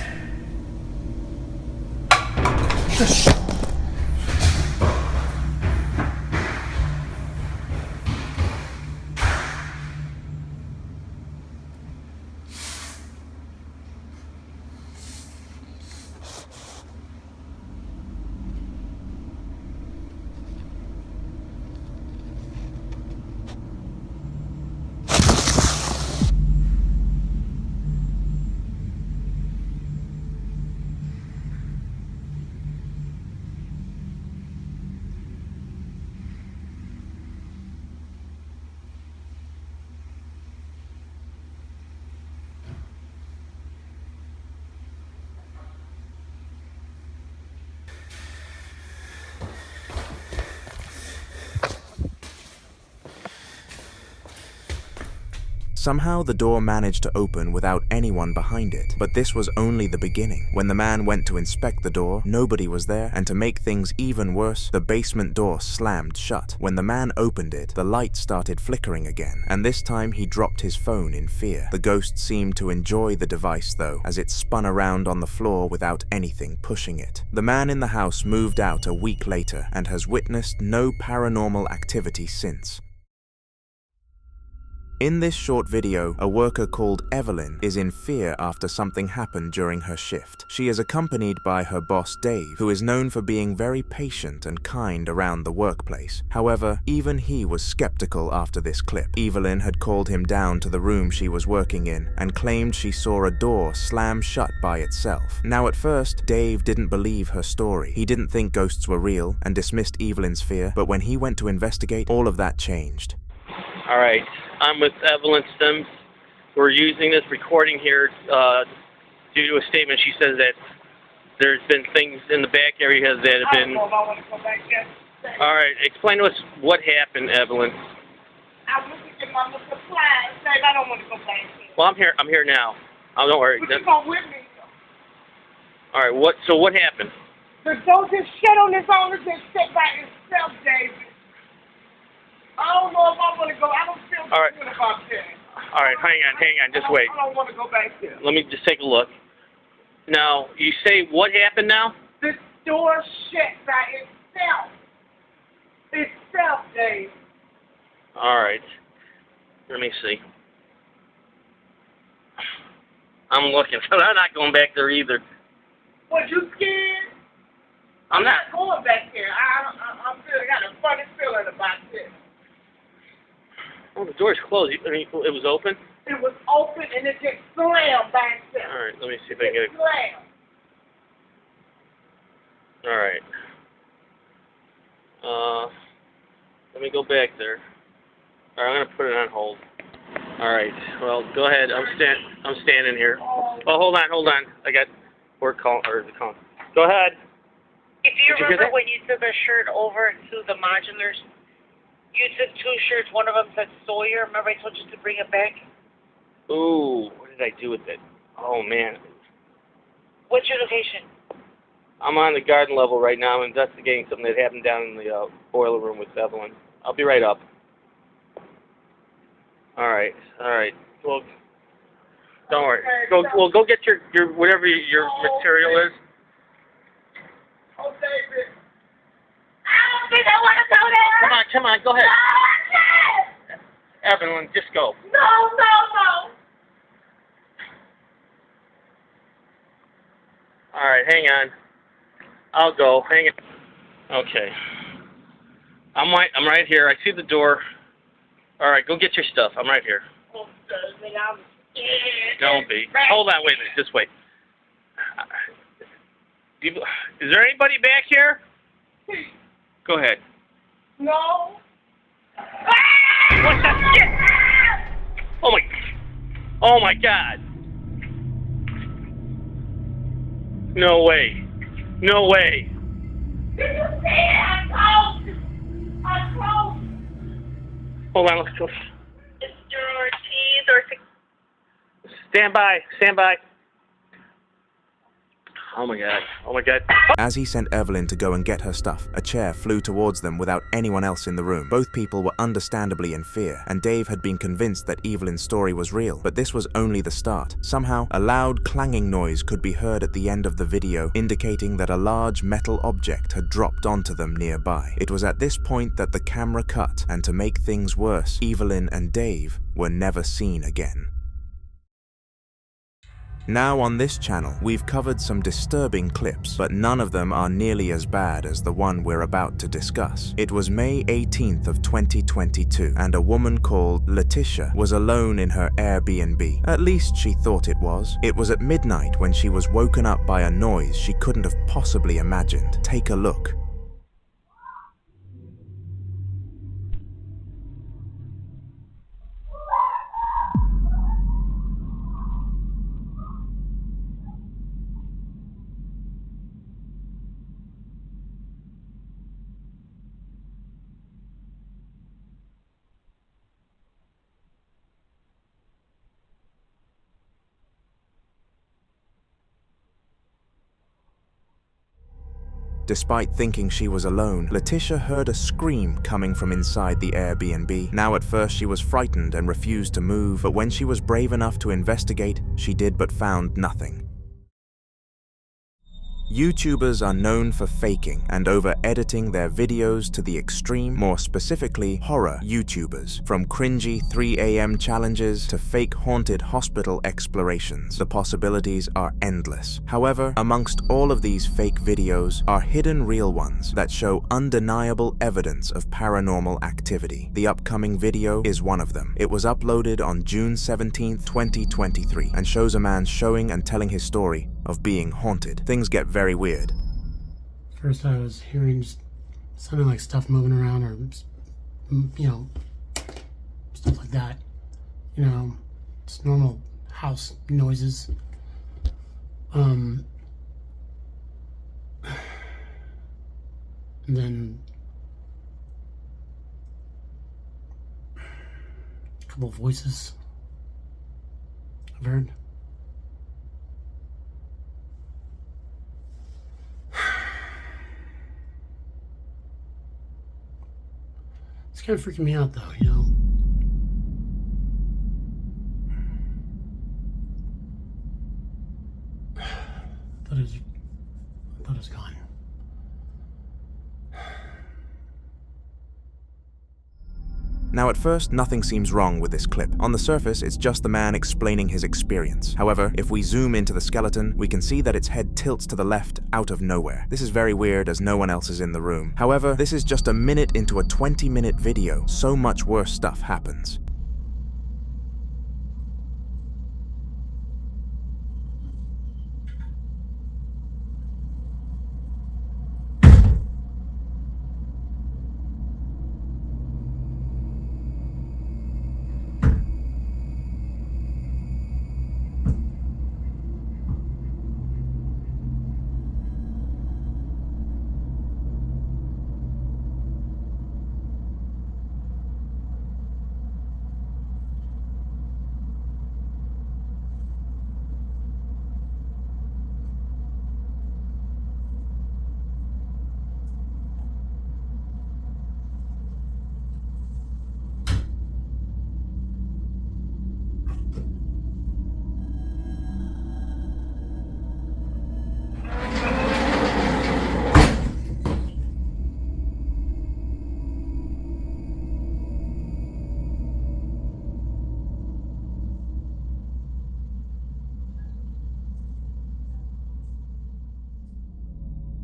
Somehow the door managed to open without anyone behind it, but this was only the beginning. When the man went to inspect the door, nobody was there, and to make things even worse, the basement door slammed shut. When the man opened it, the light started flickering again, and this time he dropped his phone in fear. The ghost seemed to enjoy the device though, as it spun around on the floor without anything pushing it. The man in the house moved out a week later and has witnessed no paranormal activity since. In this short video, a worker called Evelyn is in fear after something happened during her shift. She is accompanied by her boss Dave, who is known for being very patient and kind around the workplace. However, even he was skeptical after this clip. Evelyn had called him down to the room she was working in and claimed she saw a door slam shut by itself. Now at first, Dave didn't believe her story. He didn't think ghosts were real and dismissed Evelyn's fear, but when he went to investigate, all of that changed. All right, I'm with Evelyn Sims. We're using this recording here due to a statement. She says that there's been things in the back area that have been... All right, explain to us what happened, Evelyn. I was looking at my supplies. I don't want to go back there. Well, I'm here now. Oh, don't worry. But you come with me. All right, so what happened? The door just shut on its own and just sit by itself, David. I don't know if I want to go. I don't feel good about that. All right, hang on, just wait. I don't want to go back there. Let me just take a look. Now, you say what happened now? The door shut by itself. Itself, Dave. All right. Let me see. I'm looking, but I'm not going back there either. Was you scared? I'm not going back there. I got a funny feeling about this. Oh, the door's closed. I mean, it was open? It was open and it just slammed by itself. All right, let me see if I can get it. Slammed. All right. Let me go back there. All right, I'm gonna put it on hold. All right. Well, go ahead. I'm standing here. Oh, hold on. I got work call or the call. Go ahead. If you remember when you took a shirt over to the modulars, you took 2 shirts. One of them said Sawyer. Remember I told you to bring it back? Ooh, what did I do with it? Oh, man. What's your location? I'm on the garden level right now. I'm investigating something that happened down in the boiler room with Evelyn. I'll be right up. All right. Well, don't worry. Go get your whatever your material is. Oh, David. I don't think I want to go there. Come on, go ahead. No, I can't. Evelyn, just go. No. All right, hang on. I'll go. Hang on. Okay. I'm right here. I see the door. All right, go get your stuff. I'm right here. Oh, David, I'm scared. Don't be. Hold on, wait a minute. Just wait. Is there anybody back here? Go ahead. No. What the shit? Oh my God. No way. Did you see it? I closed. Hold on, let's go. Mr. Ortiz or... Stand by. Oh my God. As he sent Evelyn to go and get her stuff, a chair flew towards them without anyone else in the room. Both people were understandably in fear, and Dave had been convinced that Evelyn's story was real, but this was only the start. Somehow, a loud clanging noise could be heard at the end of the video, indicating that a large metal object had dropped onto them nearby. It was at this point that the camera cut, and to make things worse, Evelyn and Dave were never seen again. Now on this channel, we've covered some disturbing clips, but none of them are nearly as bad as the one we're about to discuss. It was May 18th of 2022, and a woman called Letitia was alone in her Airbnb. At least she thought it was. It was at midnight when she was woken up by a noise she couldn't have possibly imagined. Take a look. Despite thinking she was alone, Letitia heard a scream coming from inside the Airbnb. Now at first she was frightened and refused to move, but when she was brave enough to investigate, she did but found nothing. YouTubers are known for faking and over-editing their videos to the extreme, more specifically horror YouTubers. From cringy 3 a.m. challenges to fake haunted hospital explorations, the possibilities are endless. However, amongst all of these fake videos are hidden real ones that show undeniable evidence of paranormal activity. The upcoming video is one of them. It was uploaded on June 17, 2023, and shows a man showing and telling his story of being haunted. Things get very weird. First I was hearing something like stuff moving around, or, you know, stuff like that. You know, it's normal house noises. And then a couple of voices I've heard. It's kind of freaking me out, though, you know. I thought it was gone. Now at first, nothing seems wrong with this clip. On the surface, it's just the man explaining his experience. However, if we zoom into the skeleton, we can see that its head tilts to the left out of nowhere. This is very weird as no one else is in the room. However, this is just a minute into a 20-minute video. So much worse stuff happens.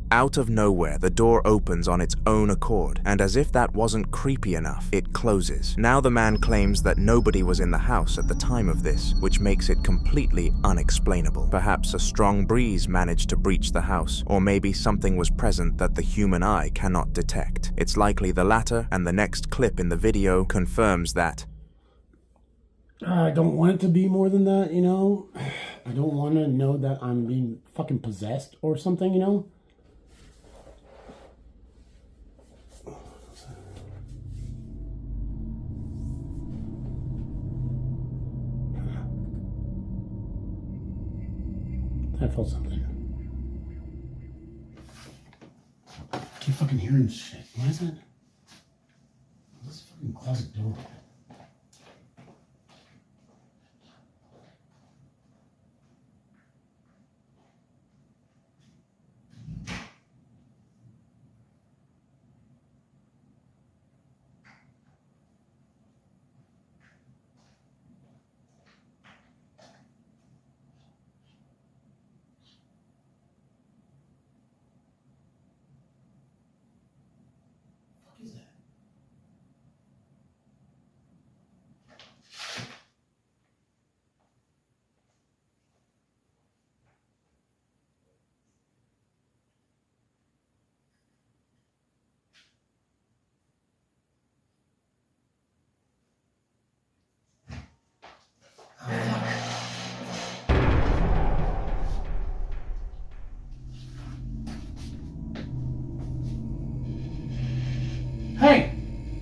Out of nowhere, the door opens on its own accord, and as if that wasn't creepy enough, it closes. Now the man claims that nobody was in the house at the time of this, which makes it completely unexplainable. Perhaps a strong breeze managed to breach the house, or maybe something was present that the human eye cannot detect. It's likely the latter, and the next clip in the video confirms that. I don't want it to be more than that, you know? I don't want to know that I'm being fucking possessed or something, you know? I felt something. I keep fucking hearing shit. Why is that? This fucking closet door.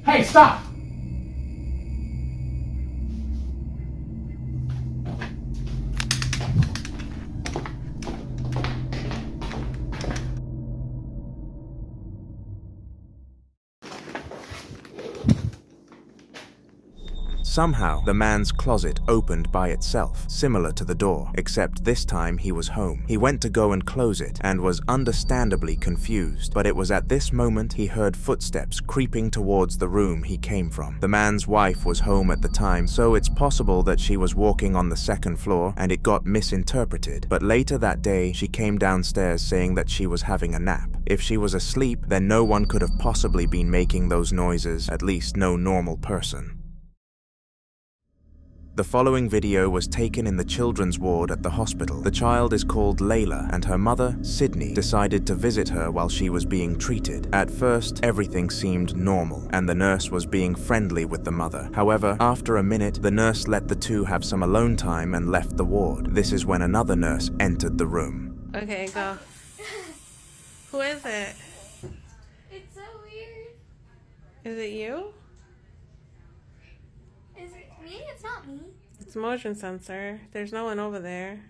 Hey, stop! Somehow, the man's closet opened by itself, similar to the door, except this time he was home. He went to go and close it and was understandably confused, but it was at this moment he heard footsteps creeping towards the room he came from. The man's wife was home at the time, so it's possible that she was walking on the second floor and it got misinterpreted, but later that day she came downstairs saying that she was having a nap. If she was asleep, then no one could have possibly been making those noises, at least no normal person. The following video was taken in the children's ward at the hospital. The child is called Layla, and her mother, Sydney, decided to visit her while she was being treated. At first, everything seemed normal, and the nurse was being friendly with the mother. However, after a minute, the nurse let the two have some alone time and left the ward. This is when another nurse entered the room. Okay, go. Who is it? It's so weird. Is it you? Is it me? It's not me. It's motion sensor. There's no one over there.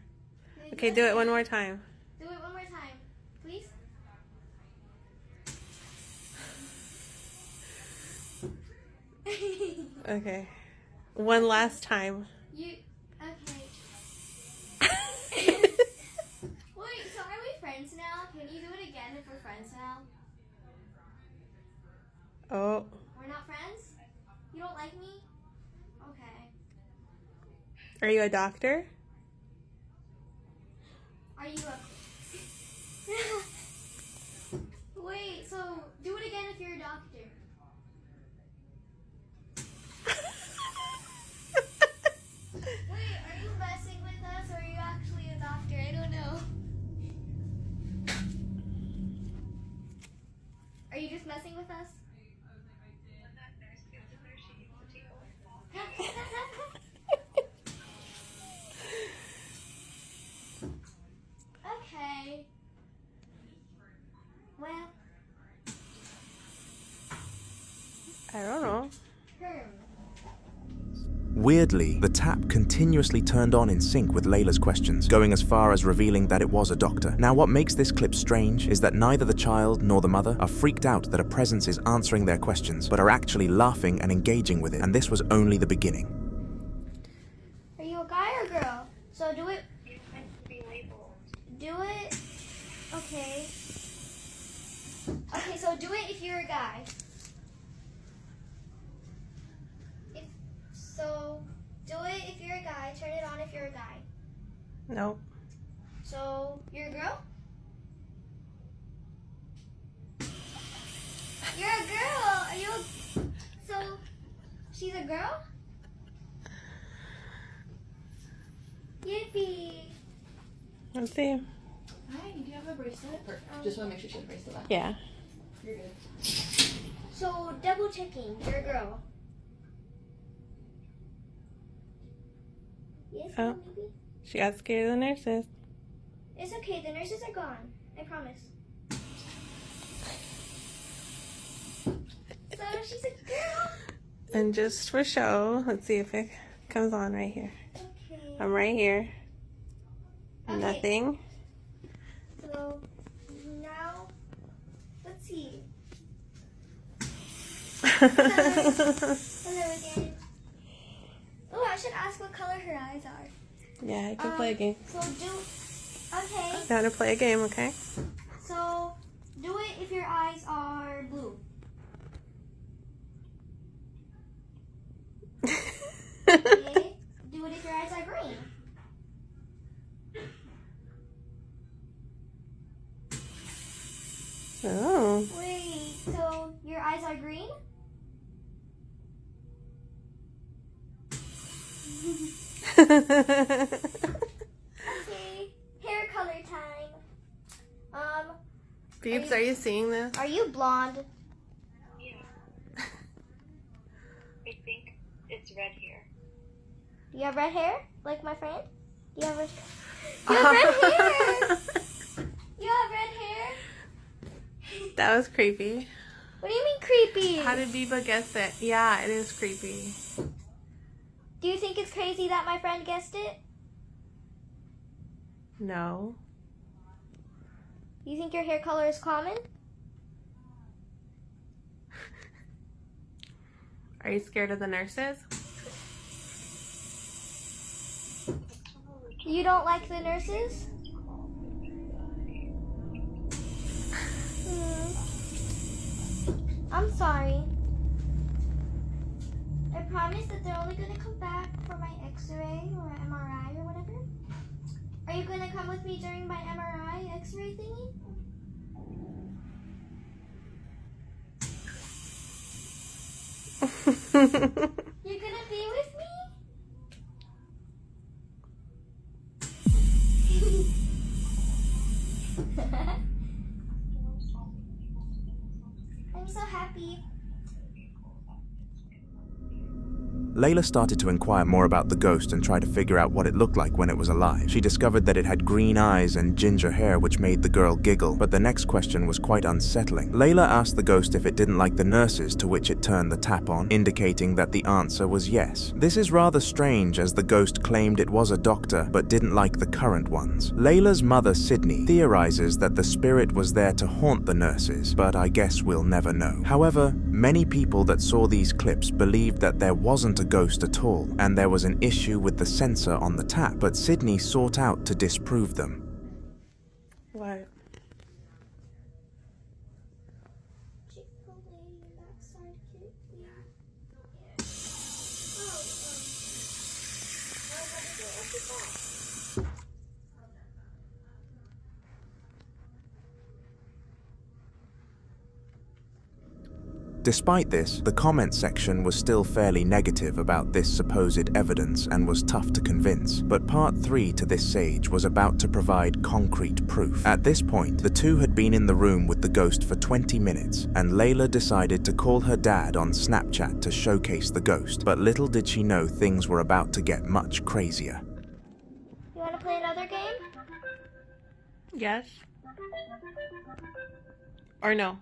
Okay, do it one more time. Do it one more time, please. Okay. One last time. Okay. Wait, so are we friends now? Can you do it again if we're friends now? Oh. We're not friends? You don't like me? Okay. Are you a doctor? Are you a... Wait, so do it again if you're a doctor. Wait, are you messing with us or are you actually a doctor? I don't know. Are you just messing with us? Okay. Well. I don't know. Weirdly, the tap continuously turned on in sync with Layla's questions, going as far as revealing that it was a doctor. Now, what makes this clip strange is that neither the child nor the mother are freaked out that a presence is answering their questions, but are actually laughing and engaging with it, and this was only the beginning. Are you a guy or girl? So do it. You meant to be labeled. Do it. Okay. Okay, so do it if you're a guy. So, do it if you're a guy, turn it on if you're a guy. Nope. So, you're a girl? You're a girl! Are you a... So, she's a girl? Yippee! Let's see. Hi, do you have a bracelet? Just want to make sure she has a bracelet left. Yeah. You're good. So, double checking, you're a girl. Yes, Oh. maybe? She got scared of the nurses. It's okay, the nurses are gone. I promise. So she's a girl. And just for show, let's see if it comes on right here. Okay. I'm right here. Okay. Nothing. So now, let's see. Hello again. Oh, I should ask what color her eyes are. Yeah, I can play a game. So okay. You want to play a game, okay? So do it if your eyes are blue. Okay. Do it if your eyes are green. Oh. Wait, so your eyes are green? Okay, hair color time. Beeps, are you seeing this? Are you blonde? Yeah. I think it's red hair. Do you have red hair, like my friend? Do you have red? You have red hair. You have red hair. That was creepy. What do you mean creepy? How did Biba guess it? Yeah, it is creepy. Do you think it's crazy that my friend guessed it? No. You think your hair color is common? Are you scared of the nurses? You don't like the nurses? I'm sorry. I promise that they're only gonna come back for my X-ray or MRI or whatever. Are you gonna come with me during my MRI X-ray thingy? You're gonna be with me? I'm so happy. Layla started to inquire more about the ghost and try to figure out what it looked like when it was alive. She discovered that it had green eyes and ginger hair, which made the girl giggle, but the next question was quite unsettling. Layla asked the ghost if it didn't like the nurses, to which it turned the tap on, indicating that the answer was yes. This is rather strange, as the ghost claimed it was a doctor, but didn't like the current ones. Layla's mother, Sydney, theorizes that the spirit was there to haunt the nurses, but I guess we'll never know. However, many people that saw these clips believed that there wasn't a ghost at all, and there was an issue with the sensor on the tap, but Sydney sought out to disprove them. What? Despite this, the comment section was still fairly negative about this supposed evidence and was tough to convince, but part 3 to this sage was about to provide concrete proof. At this point, the two had been in the room with the ghost for 20 minutes, and Layla decided to call her dad on Snapchat to showcase the ghost, but little did she know things were about to get much crazier. You want to play another game? Yes. Or no?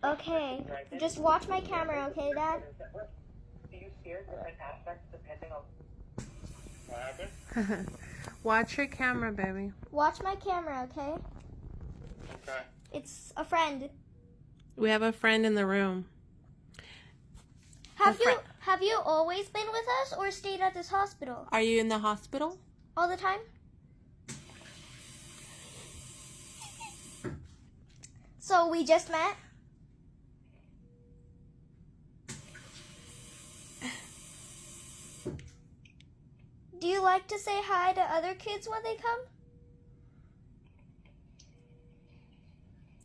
Okay, just watch my camera, okay, Dad? Watch your camera, baby. Watch my camera, okay? Okay. It's a friend. We have a friend in the room. Have you always been with us or stayed at this hospital? Are you in the hospital? All the time? So we just met? Do you like to say hi to other kids when they come?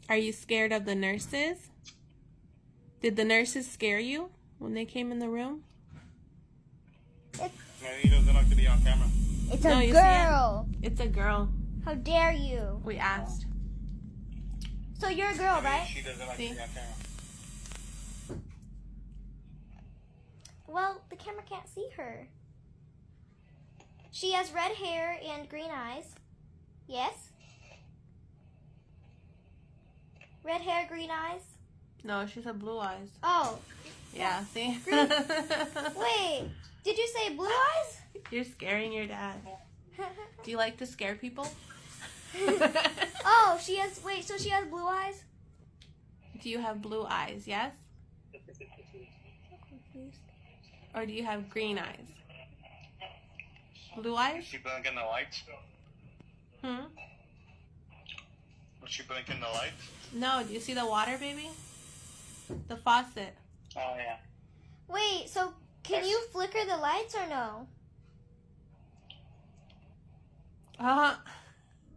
Are you scared of the nurses? Did the nurses scare you when they came in the room? Maybe he doesn't like to be on camera. It's a girl. It's a girl. How dare you? We asked. So you're a girl, right? She doesn't like to be on camera. Well, the camera can't see her. She has red hair and green eyes. Yes? Red hair, green eyes? No, she said blue eyes. Oh. Yeah, see? Wait, did you say blue eyes? You're scaring your dad. Do you like to scare people? Oh, so she has blue eyes? Do you have blue eyes, yes? Or do you have green eyes? Blue eyes? Is she blinking the lights? Hmm? Was she blinking the lights? No, do you see the water, baby? The faucet. Oh, yeah. Wait, so can you flicker the lights or no?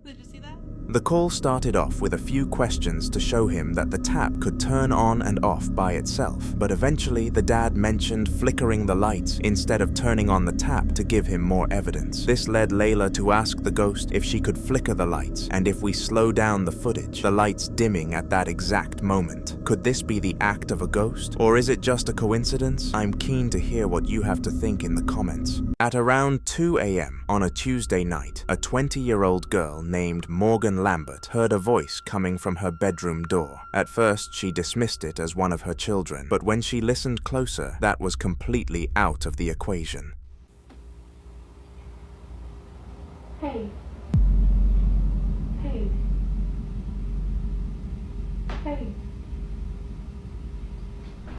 Did you see that? The call started off with a few questions to show him that the tap could turn on and off by itself, but eventually the dad mentioned flickering the lights instead of turning on the tap to give him more evidence. This led Layla to ask the ghost if she could flicker the lights, and if we slow down the footage, the lights dimming at that exact moment. Could this be the act of a ghost? Or is it just a coincidence? I'm keen to hear what you have to think in the comments. At around 2 a.m. on a Tuesday night, a 20-year-old girl named Morgan Lambert heard a voice coming from her bedroom door. At first, she dismissed it as one of her children, but when she listened closer, that was completely out of the equation. Hey. Hey. ready.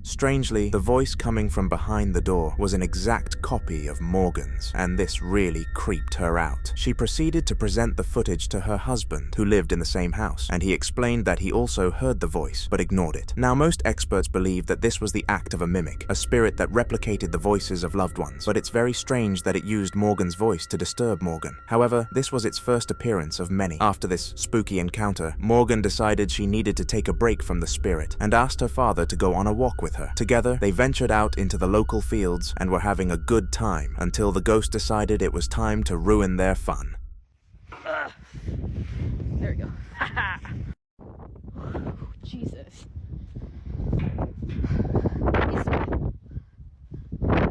Strangely, the voice coming from behind the door was an exact copy of Morgan's, and this really creeped her out. She proceeded to present the footage to her husband, who lived in the same house, and he explained that he also heard the voice, but ignored it. Now, most experts believe that this was the act of a mimic, a spirit that replicated the voices of loved ones, but it's very strange that it used Morgan's voice to disturb Morgan. However, this was its first appearance of many. After this spooky encounter, Morgan decided she needed to take a break from the spirit, and asked her father to go on a walk with her. Together, they ventured out into the local fields and were having a good time until the ghost decided it was time to ruin their fun. There we go. Jesus.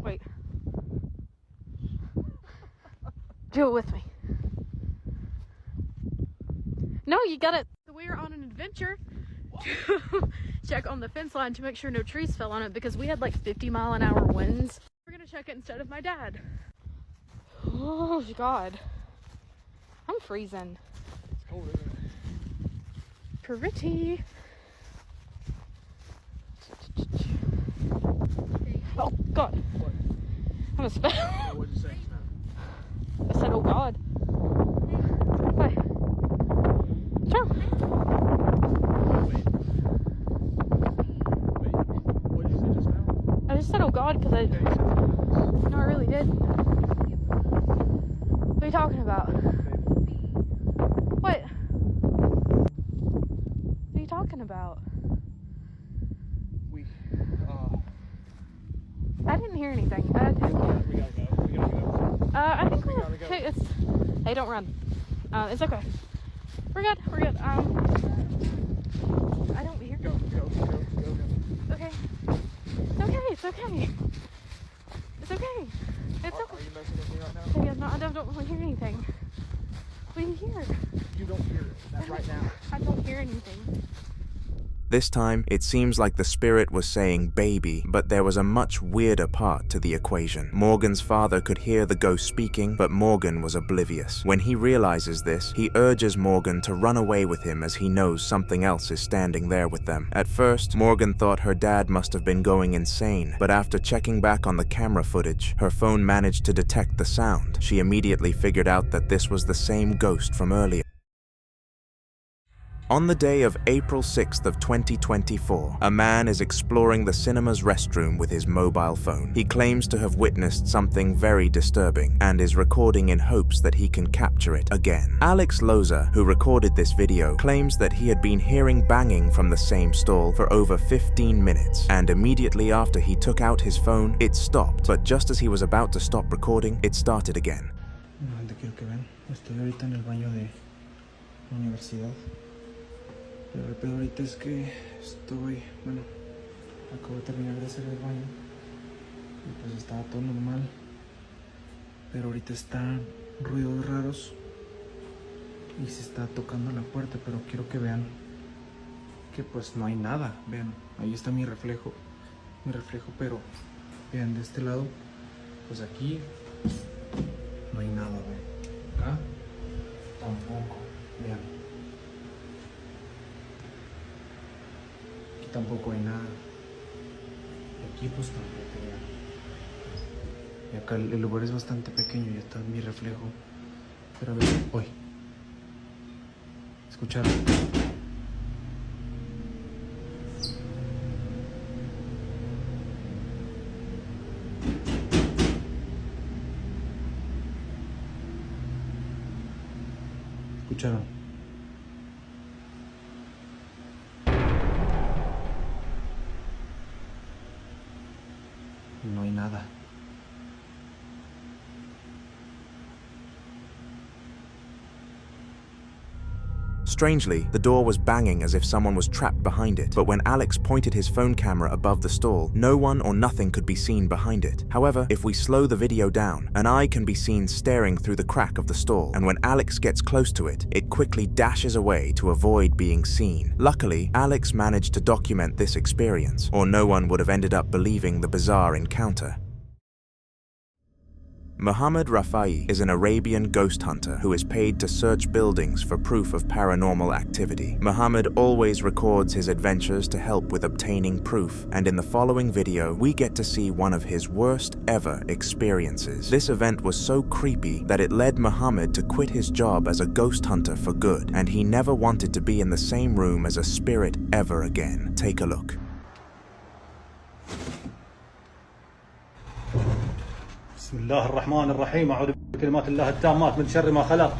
Wait. Do it with me. No, you gotta. We are on an adventure to check on the fence line to make sure no trees fell on it because we had like 50-mile-an-hour winds. We're gonna check it instead of my dad. Oh God, I'm freezing. It's cold, isn't it? Pretty. Oh God. What? I'm a spell. What did you say? I said, oh God. Why? Sure. I just said, oh God, because no, I really did. What are you talking about? What? What are you talking about? I didn't hear anything. We gotta go. I think we're okay. Hey, don't run. It's okay. We're good. We're good. I don't hear. Go. Okay. It's okay. It's okay. It's okay. Are you messing with me right now? Yeah, no, I don't really hear anything. What do you hear? You don't hear that right now. I don't hear anything. This time, it seems like the spirit was saying baby, but there was a much weirder part to the equation. Morgan's father could hear the ghost speaking, but Morgan was oblivious. When he realizes this, he urges Morgan to run away with him as he knows something else is standing there with them. At first, Morgan thought her dad must have been going insane, but after checking back on the camera footage, her phone managed to detect the sound. She immediately figured out that this was the same ghost from earlier. On the day of April 6th of 2024, a man is exploring the cinema's restroom with his mobile phone. He claims to have witnessed something very disturbing and is recording in hopes that he can capture it again. Alex Loza, who recorded this video, claims that he had been hearing banging from the same stall for over 15 minutes, and immediately after he took out his phone, it stopped, but just as he was about to stop recording, it started again. No, quiero que vean. Estoy ahorita en el baño de la universidad. Pero el pedo ahorita es que acabo de terminar de hacer el baño y pues estaba todo normal, pero ahorita están ruidos raros y se está tocando la puerta, pero quiero que vean que pues no hay nada. Vean, ahí está mi reflejo, pero vean de este lado, pues aquí no hay nada, vean, acá tampoco, vean. Tampoco hay nada. Aquí pues tampoco, vean. Y acá el lugar es bastante pequeño y está mi reflejo. Pero a ver, hoy. ¿Escucharon? ¿Escucharon? No hay nada. Strangely, the door was banging as if someone was trapped behind it, but when Alex pointed his phone camera above the stall, no one or nothing could be seen behind it. However, if we slow the video down, an eye can be seen staring through the crack of the stall, and when Alex gets close to it, it quickly dashes away to avoid being seen. Luckily, Alex managed to document this experience, or no one would have ended up believing the bizarre encounter. Muhammad Rafai is an Arabian ghost hunter who is paid to search buildings for proof of paranormal activity. Muhammad always records his adventures to help with obtaining proof, and in the following video, we get to see one of his worst ever experiences. This event was so creepy that it led Muhammad to quit his job as a ghost hunter for good, and he never wanted to be in the same room as a spirit ever again. Take a look. بسم الله الرحمن الرحيم أعوذ بكلمات الله التامات من شر ما خلق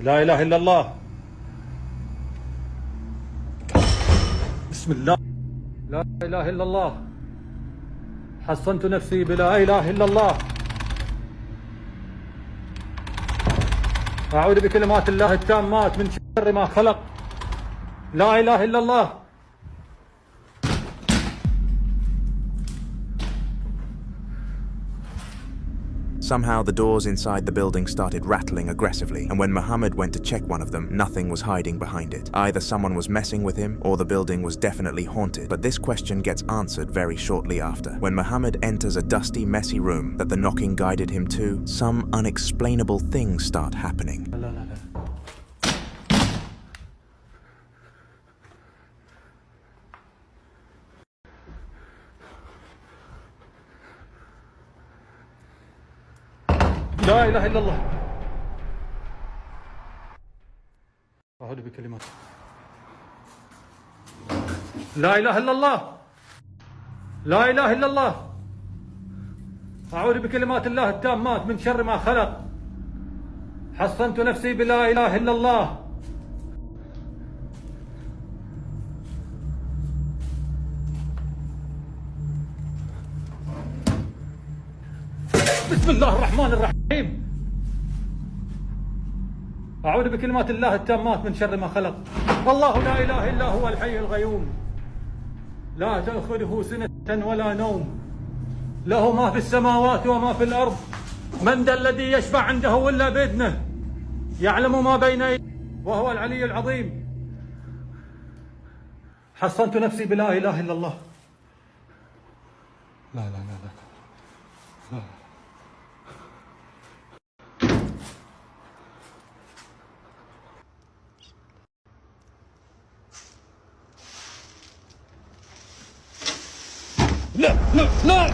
لا إله إلا الله بسم الله لا إله إلا الله حصنت نفسي بلا إله إلا الله أعوذ بكلمات الله التامات من شر ما خلق لا إله إلا الله. Somehow the doors inside the building started rattling aggressively, and when Muhammad went to check one of them, nothing was hiding behind it. Either someone was messing with him, or the building was definitely haunted, but this question gets answered very shortly after. When Muhammad enters a dusty, messy room that the knocking guided him to, some unexplainable things start happening. لا إله إلا الله أعوذ بكلمات لا إله إلا الله لا إله إلا الله أعوذ بكلمات الله التامات من شر ما خلق حصنت نفسي بلا إله إلا الله. بسم الله الرحمن الرحيم أعوذ بكلمات الله التامات من شر ما خلق الله لا إله إلا هو الحي القيوم لا تأخذه سنة ولا نوم له ما في السماوات وما في الأرض من ذا الذي يشفع عنده إلا بإذنه يعلم ما بين يديه وهو العلي العظيم. حصنت نفسي بلا إله إلا الله. لا لا لا لا, لا. لا لا لا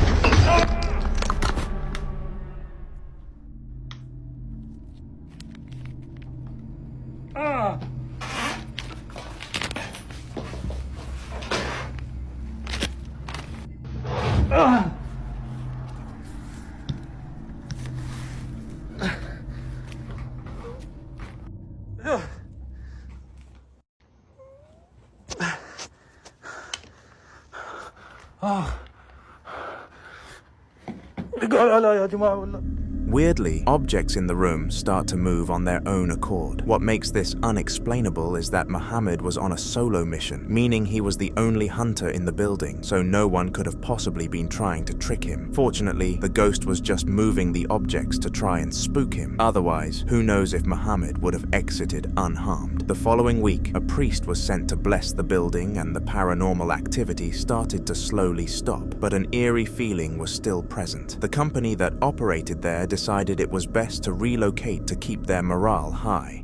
Weirdly, objects in the room start to move on their own accord. What makes this unexplainable is that Muhammad was on a solo mission, meaning he was the only hunter in the building, so no one could have possibly been trying to trick him. Fortunately, the ghost was just moving the objects to try and spook him. Otherwise, who knows if Muhammad would have exited unharmed. The following week, a priest was sent to bless the building and the paranormal activity started to slowly stop, but an eerie feeling was still present. The company that operated there decided it was best to relocate to keep their morale high.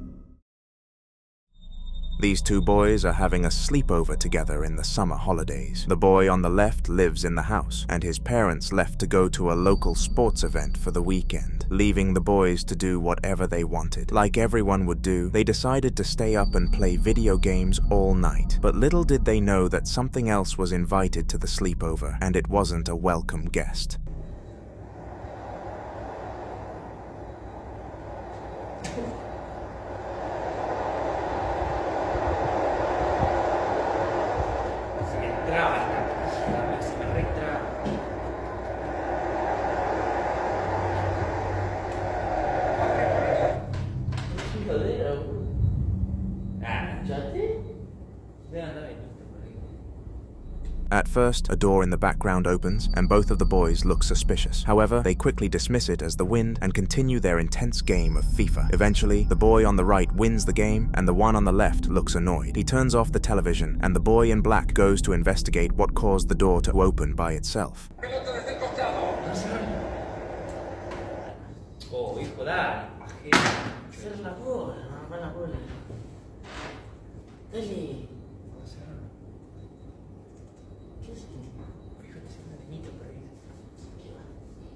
These two boys are having a sleepover together in the summer holidays. The boy on the left lives in the house, and his parents left to go to a local sports event for the weekend, leaving the boys to do whatever they wanted. Like everyone would do, they decided to stay up and play video games all night. But little did they know that something else was invited to the sleepover, and it wasn't a welcome guest. At first, a door in the background opens, and both of the boys look suspicious. However, they quickly dismiss it as the wind and continue their intense game of FIFA. Eventually, the boy on the right wins the game, and the one on the left looks annoyed. He turns off the television, and the boy in black goes to investigate what caused the door to open by itself. dai. Cerra la cola, non fa la cola. Dai. Che sei? Fíjate si me finito por ahí. ¿Qué va?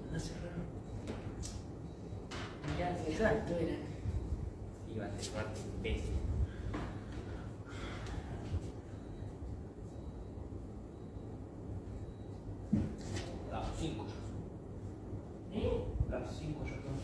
Anda a cerrar. Ya, exacto, era. Iba a cerrar, imbécil. Las 5 ya son. Las 5 ya son.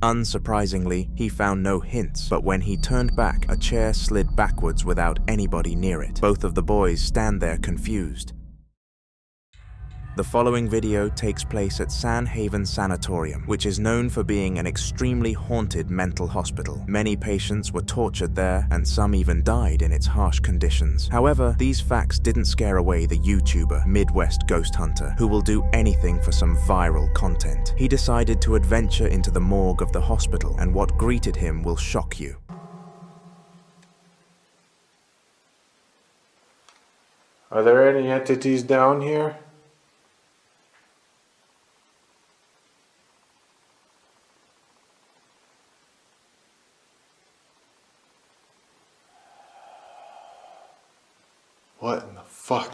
Unsurprisingly, he found no hints, but when he turned back, a chair slid backwards without anybody near it. Both of the boys stand there confused. The following video takes place at San Haven Sanatorium, which is known for being an extremely haunted mental hospital. Many patients were tortured there, and some even died in its harsh conditions. However, these facts didn't scare away the YouTuber, Midwest Ghost Hunter, who will do anything for some viral content. He decided to adventure into the morgue of the hospital, and what greeted him will shock you. Are there any entities down here? What in the fuck?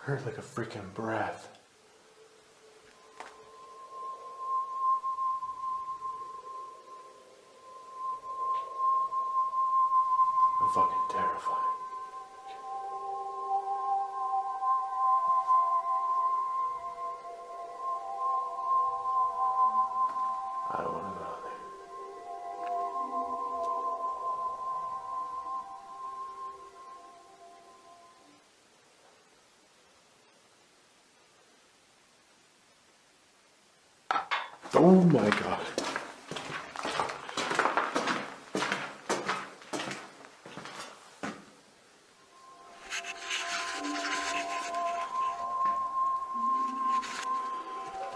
I heard like a freaking breath. I'm fucking terrified. I don't want to go there. Oh my God.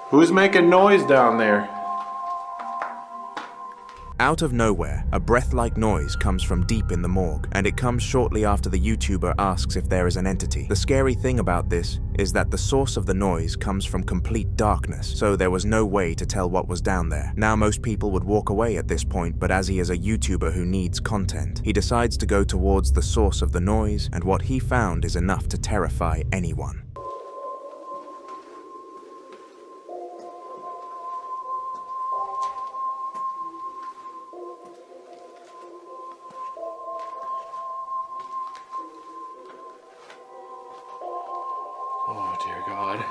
Who's making noise down there? Out of nowhere, a breath-like noise comes from deep in the morgue, and it comes shortly after the YouTuber asks if there is an entity. The scary thing about this is that the source of the noise comes from complete darkness, so there was no way to tell what was down there. Now most people would walk away at this point, but as he is a YouTuber who needs content, he decides to go towards the source of the noise, and what he found is enough to terrify anyone. Oh dear God.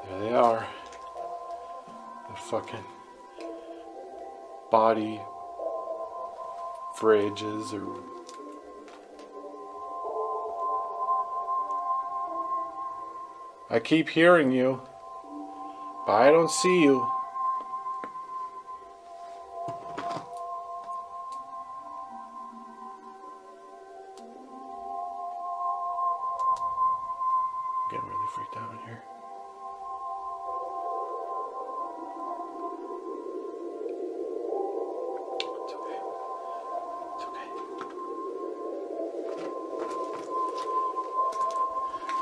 There they are. The fucking body fridges or I keep hearing you, but I don't see you. Getting really freaked out in here. It's okay. It's okay.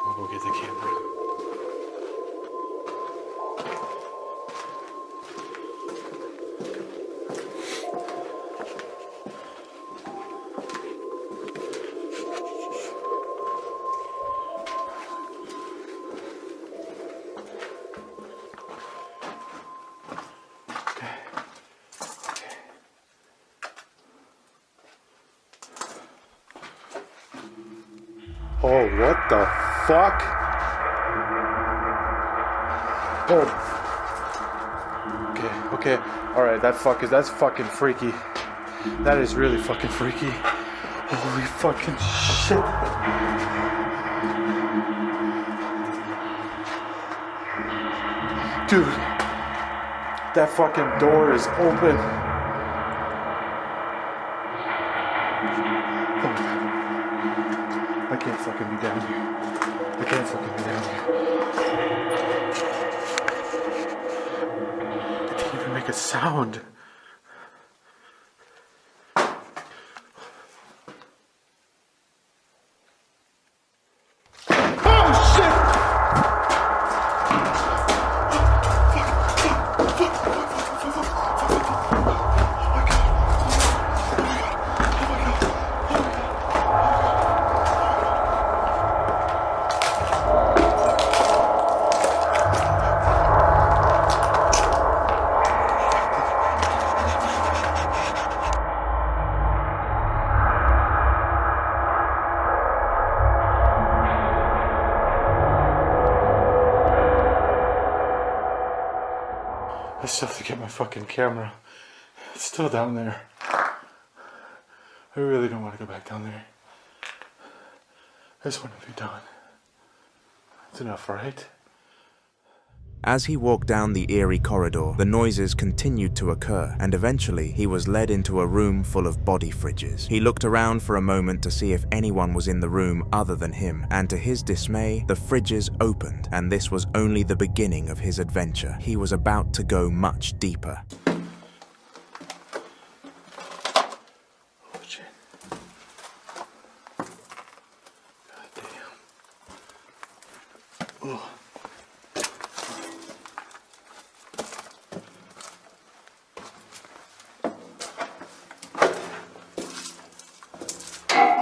I'll go get the camera. Oh, what the fuck? Oh. Okay. Alright, that's fucking freaky. That is really fucking freaky. Holy fucking shit. Dude. That fucking door is open. down here. It didn't even make a sound. I still have to get my fucking camera. It's still down there. I really don't want to go back down there. I just want to be done. It's enough, right? As he walked down the eerie corridor, the noises continued to occur, and eventually he was led into a room full of body fridges. He looked around for a moment to see if anyone was in the room other than him, and to his dismay, the fridges opened, and this was only the beginning of his adventure. He was about to go much deeper.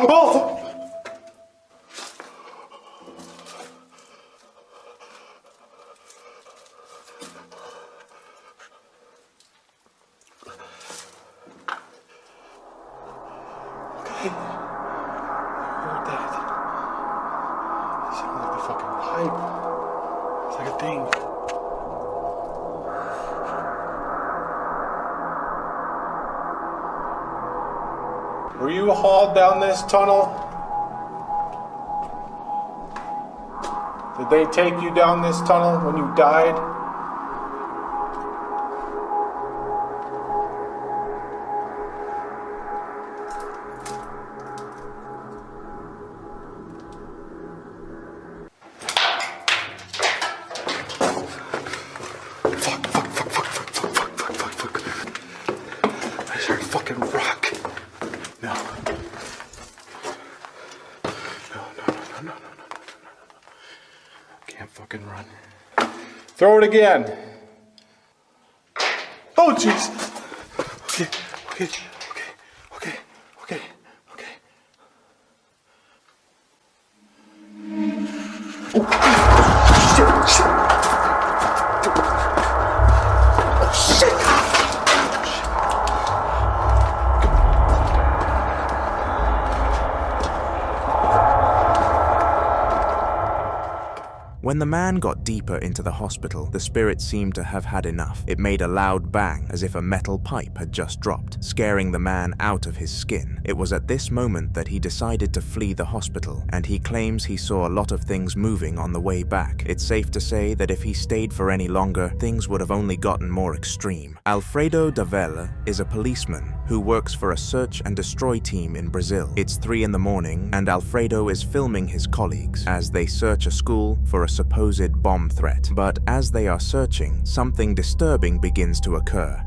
Oh! Okay. Heard that. It sounded like the fucking pipe. It's like a thing. Were you hauled down this tunnel? Did they take you down this tunnel when you died? Fuck. I just heard fucking rock. No. No. Can't fucking run. Throw it again. Oh, jeez. Okay. Oh, shit. Oh, shit. When the man got deeper into the hospital, the spirit seemed to have had enough. It made a loud bang as if a metal pipe had just dropped, scaring the man out of his skin. It was at this moment that he decided to flee the hospital, and he claims he saw a lot of things moving on the way back. It's safe to say that if he stayed for any longer, things would have only gotten more extreme. Alfredo Davella is a policeman who works for a search and destroy team in Brazil. It's 3 in the morning, and Alfredo is filming his colleagues as they search a school for a supposed bomb threat. But as they are searching, something disturbing begins to occur.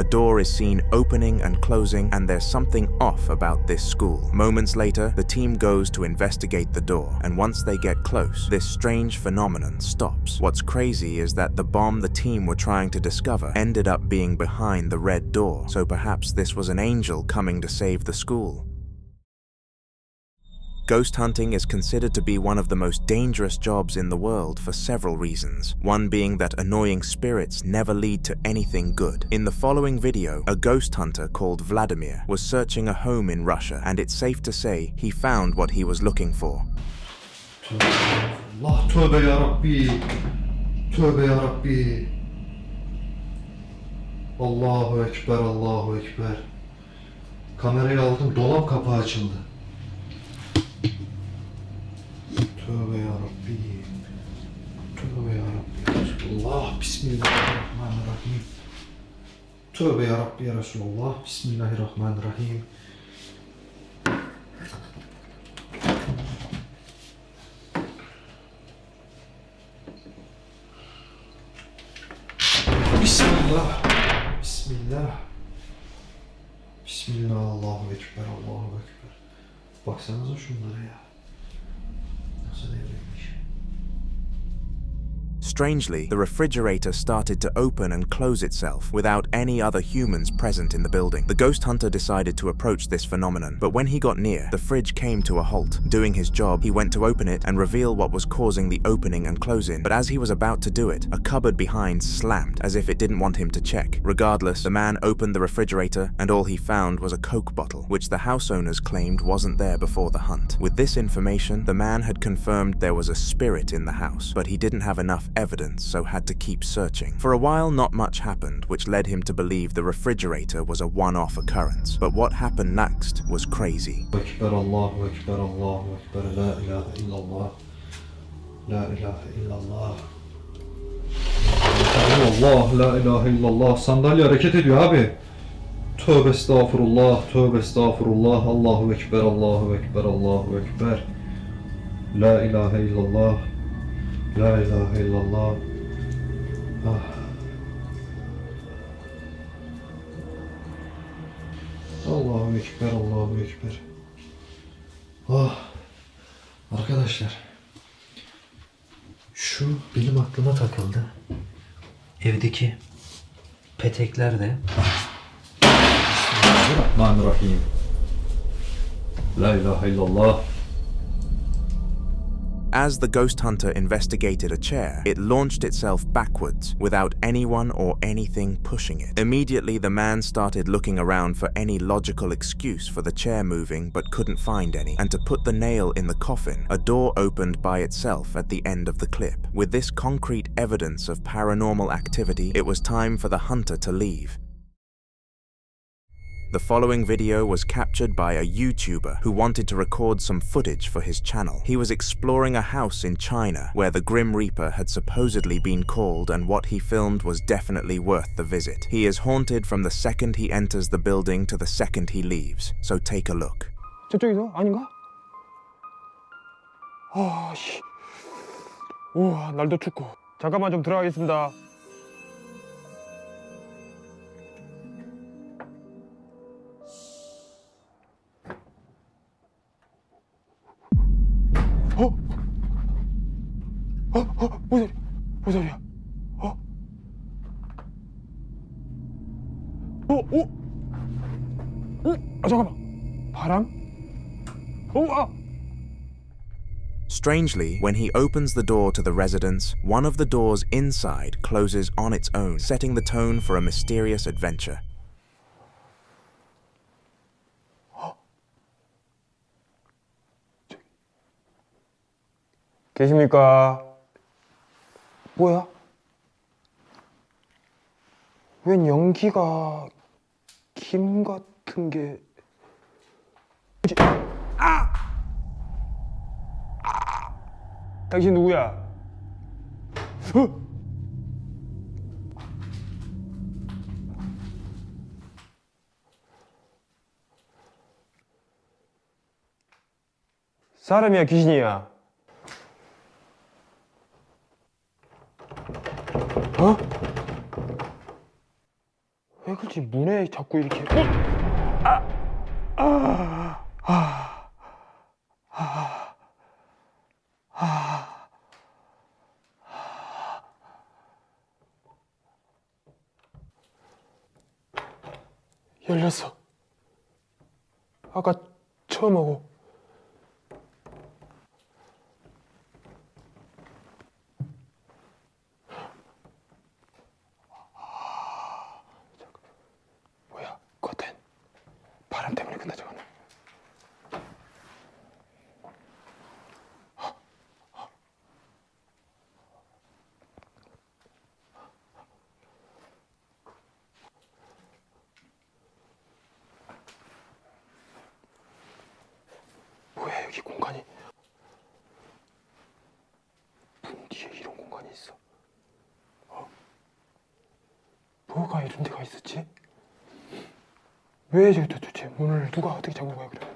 A door is seen opening and closing, and there's something off about this school. Moments later, the team goes to investigate the door, and once they get close, this strange phenomenon stops. What's crazy is that the bomb the team were trying to discover ended up being behind the red door, so perhaps this was an angel coming to save the school. Ghost hunting is considered to be one of the most dangerous jobs in the world for several reasons, one being that annoying spirits never lead to anything good. In the following video, a ghost hunter called Vladimir was searching a home in Russia, and it's safe to say he found what he was looking for. Allah, tövbe ya Rabbi. Tövbe ya Rabbi. Allahu Ekber, Allahu Ekber. Kamerayı aldım, dolap kapağı açıldı. Tövbe ya Rabbi. Tövbe ya Rabbi. Resulullah. Bismillahirrahmanirrahim. Tövbe ya Rabbi ya Resulullah. Bismillahirrahmanirrahim. Bismillah. Bismillah. Bismillah. Allahu Ekber. Allahu Ekber. Baksanıza şunlara ya. Strangely, the refrigerator started to open and close itself without any other humans present in the building. The ghost hunter decided to approach this phenomenon, but when he got near, the fridge came to a halt. Doing his job, he went to open it and reveal what was causing the opening and closing, but as he was about to do it, a cupboard behind slammed, as if it didn't want him to check. Regardless, the man opened the refrigerator, and all he found was a Coke bottle, which the house owners claimed wasn't there before the hunt. With this information, the man had confirmed there was a spirit in the house, but he didn't have enough evidence, so had to keep searching. For a while, not much happened, which led him to believe the refrigerator was a one-off occurrence. But what happened next was crazy. Ekber, Allahu Ekber, Allahu Ekber, La ilahe illallah, La ilahe illallah. Allah, La ilahe illallah. Sandalye hareket ediyor abi. Tövbe estağfurullah, tövbe estağfurullah. Allahu Ekber, Allahu Ekber, Allahu Ekber. La ilahe illallah. La ilahe illallah. Ah. Allahu Ekber, Allahu Ekber. Ah. Arkadaşlar. Şu benim aklıma takıldı. Evdeki petekler de. Bismillahirrahmanirrahim. La ilahe illallah. As the ghost hunter investigated a chair, it launched itself backwards without anyone or anything pushing it. Immediately, the man started looking around for any logical excuse for the chair moving but couldn't find any. And to put the nail in the coffin, a door opened by itself at the end of the clip. With this concrete evidence of paranormal activity, it was time for the hunter to leave. The following video was captured by a YouTuber who wanted to record some footage for his channel. He was exploring a house in China where the Grim Reaper had supposedly been called, and what he filmed was definitely worth the visit. He is haunted from the second he enters the building to the second he leaves, so take a look. 저쪽에서? 아닌가? 아, 씨. 우와, 날도 춥고. 잠깐만 좀 들어가겠습니다. 뭔 소리야? 잠깐만. 바람? Strangely, when he opens the door to the residence, one of the doors inside closes on its own, setting the tone for a mysterious adventure. 계십니까? 뭐야? 웬 연기가 김 같은 게... 아! 당신 누구야? 사람이야, 귀신이야? 어? 얘가 그렇지 문에 자꾸 이렇게 열렸어. 아까 처음 하고. 뭐야, 커튼. 바람 때문에 끝나 저거는. 뭐야, 여기 공간이. 문 뒤에 이런 공간이 있어. 뭐가 이런 데가 있었지? 왜 저기 도대체 문을 누가 어떻게 잠그는 거야, 그래?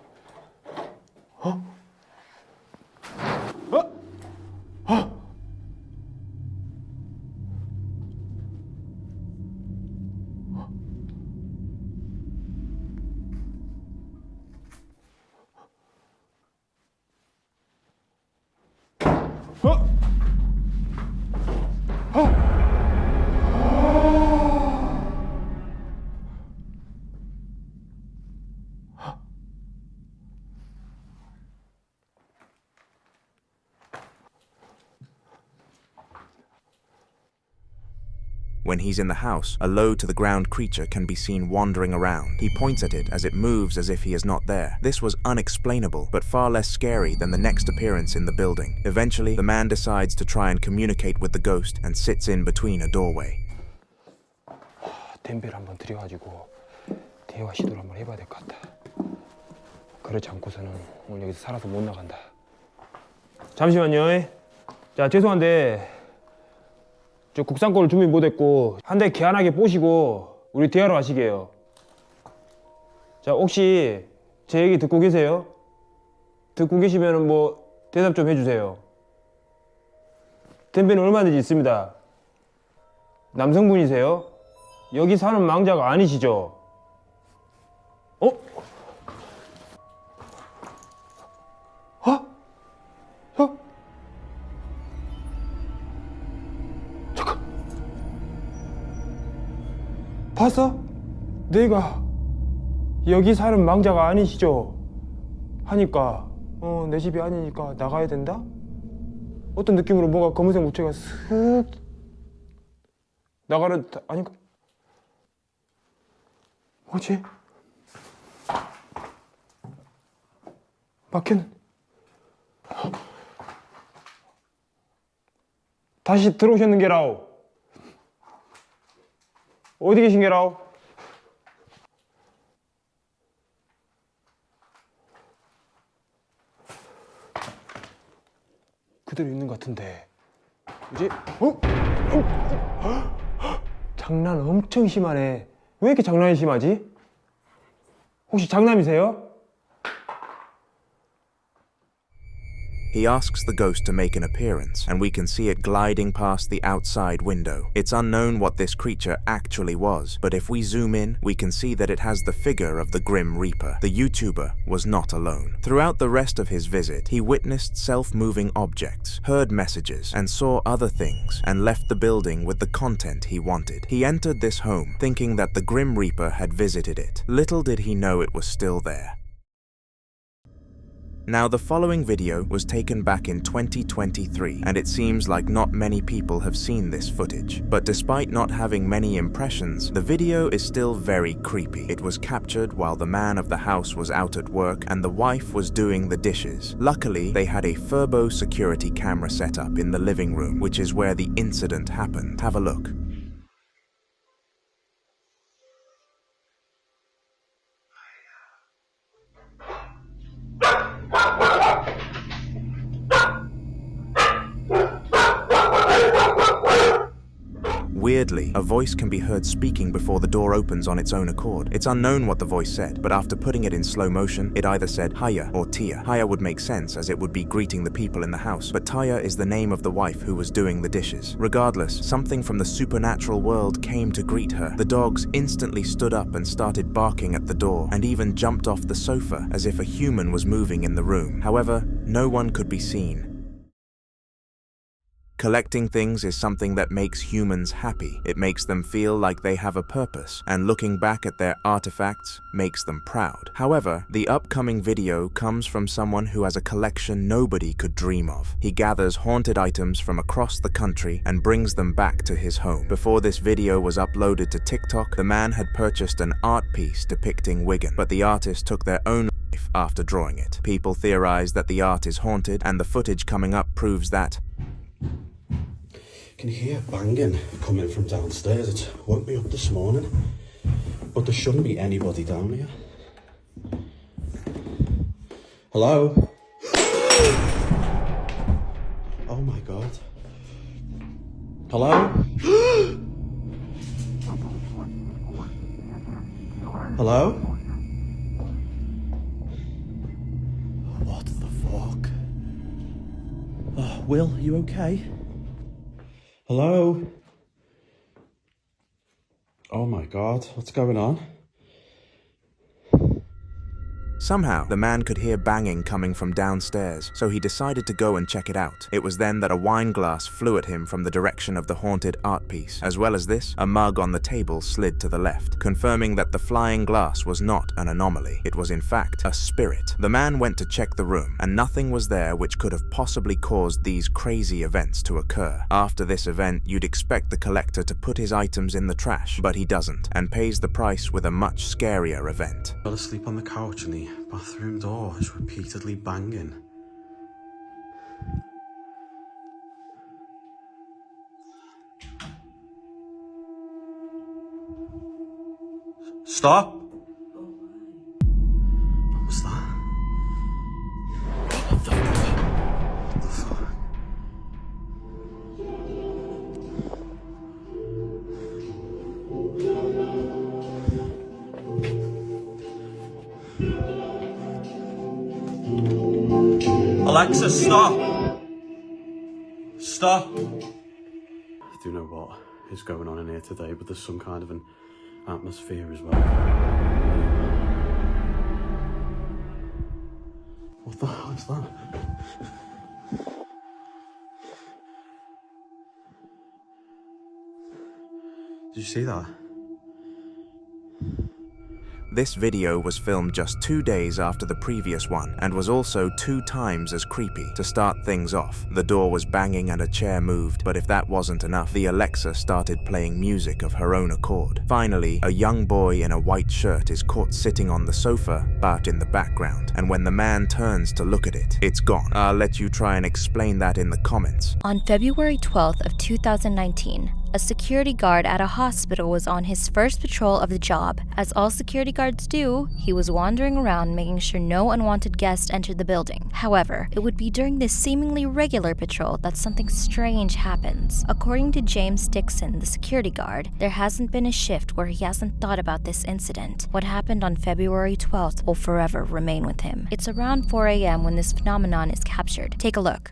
When he's in the house, a low-to-the-ground creature can be seen wandering around. He points at it as it moves as if he is not there. This was unexplainable, but far less scary than the next appearance in the building. Eventually, the man decides to try and communicate with the ghost and sits in between a doorway. 댐벨 한번 들여가지고 대화 시도를 한번 해봐야 될 것 같다. 그렇지 않고서는 오늘 여기서 살아서 못 나간다. 잠시만요. 자, 죄송한데 저 국산 거를 준비 못했고 한 대 개안하게 뽀시고 우리 대화로 하시게요. 자, 혹시 제 얘기 듣고 계세요? 듣고 계시면 뭐 대답 좀 해주세요. 댐벨은 얼마든지 있습니다. 남성분이세요? 여기 사는 망자가 아니시죠? 봤어? 내가 여기 사는 망자가 아니시죠? 하니까 내 집이 아니니까 나가야 된다? 어떤 느낌으로 뭔가 검은색 무채가 슥 나가는 아닌가? 뭐지? 막혔네. 다시 들어오셨는 게라오. 어디 계신 게라오? 그대로 있는 것 같은데. 뭐지? 장난 엄청 심하네. 왜 이렇게 장난이 심하지? 혹시 장남이세요? He asks the ghost to make an appearance, and we can see it gliding past the outside window. It's unknown what this creature actually was, but if we zoom in, we can see that it has the figure of the Grim Reaper. The YouTuber was not alone. Throughout the rest of his visit, he witnessed self-moving objects, heard messages, and saw other things, and left the building with the content he wanted. He entered this home, thinking that the Grim Reaper had visited it. Little did he know it was still there. Now, the following video was taken back in 2023, and it seems like not many people have seen this footage. But despite not having many impressions, the video is still very creepy. It was captured while the man of the house was out at work and the wife was doing the dishes. Luckily, they had a Furbo security camera set up in the living room, which is where the incident happened. Have a look. Weirdly, a voice can be heard speaking before the door opens on its own accord. It's unknown what the voice said, but after putting it in slow motion, it either said Hiya or Tia. Hiya would make sense as it would be greeting the people in the house, but Tia is the name of the wife who was doing the dishes. Regardless, something from the supernatural world came to greet her. The dogs instantly stood up and started barking at the door, and even jumped off the sofa as if a human was moving in the room. However, no one could be seen. Collecting things is something that makes humans happy. It makes them feel like they have a purpose, and looking back at their artifacts makes them proud. However, the upcoming video comes from someone who has a collection nobody could dream of. He gathers haunted items from across the country and brings them back to his home. Before this video was uploaded to TikTok, the man had purchased an art piece depicting Wigan, but the artist took their own life after drawing it. People theorize that the art is haunted, and the footage coming up proves that. Can hear banging coming from downstairs. It woke me up this morning, but there shouldn't be anybody down here. Hello? Oh my god. Hello? Hello? What the fuck? Oh, Will, you okay? Hello? Oh my god, what's going on? Somehow, the man could hear banging coming from downstairs, so he decided to go and check it out. It was then that a wine glass flew at him from the direction of the haunted art piece. As well as this, a mug on the table slid to the left, confirming that the flying glass was not an anomaly. It was in fact a spirit. The man went to check the room, and nothing was there which could have possibly caused these crazy events to occur. After this event, you'd expect the collector to put his items in the trash, but he doesn't, and pays the price with a much scarier event. I fell asleep on the couch and the bathroom door is repeatedly banging. Stop! What was that? What the fuck? What the fuck? Alexa, stop! Stop! I do know what is going on in here today, but there's some kind of an atmosphere as well. What the hell is that? Did you see that? This video was filmed just 2 days after the previous one, and was also 2 times as creepy. To start things off, the door was banging and a chair moved, but if that wasn't enough, the Alexa started playing music of her own accord. Finally, a young boy in a white shirt is caught sitting on the sofa, but in the background, and when the man turns to look at it, it's gone. I'll let you try and explain that in the comments. On February 12th of 2019, a security guard at a hospital was on his first patrol of the job. As all security guards do, he was wandering around making sure no unwanted guests entered the building. However, it would be during this seemingly regular patrol that something strange happens. According to James Dixon, the security guard, there hasn't been a shift where he hasn't thought about this incident. What happened on February 12th will forever remain with him. It's around 4 a.m. when this phenomenon is captured. Take a look.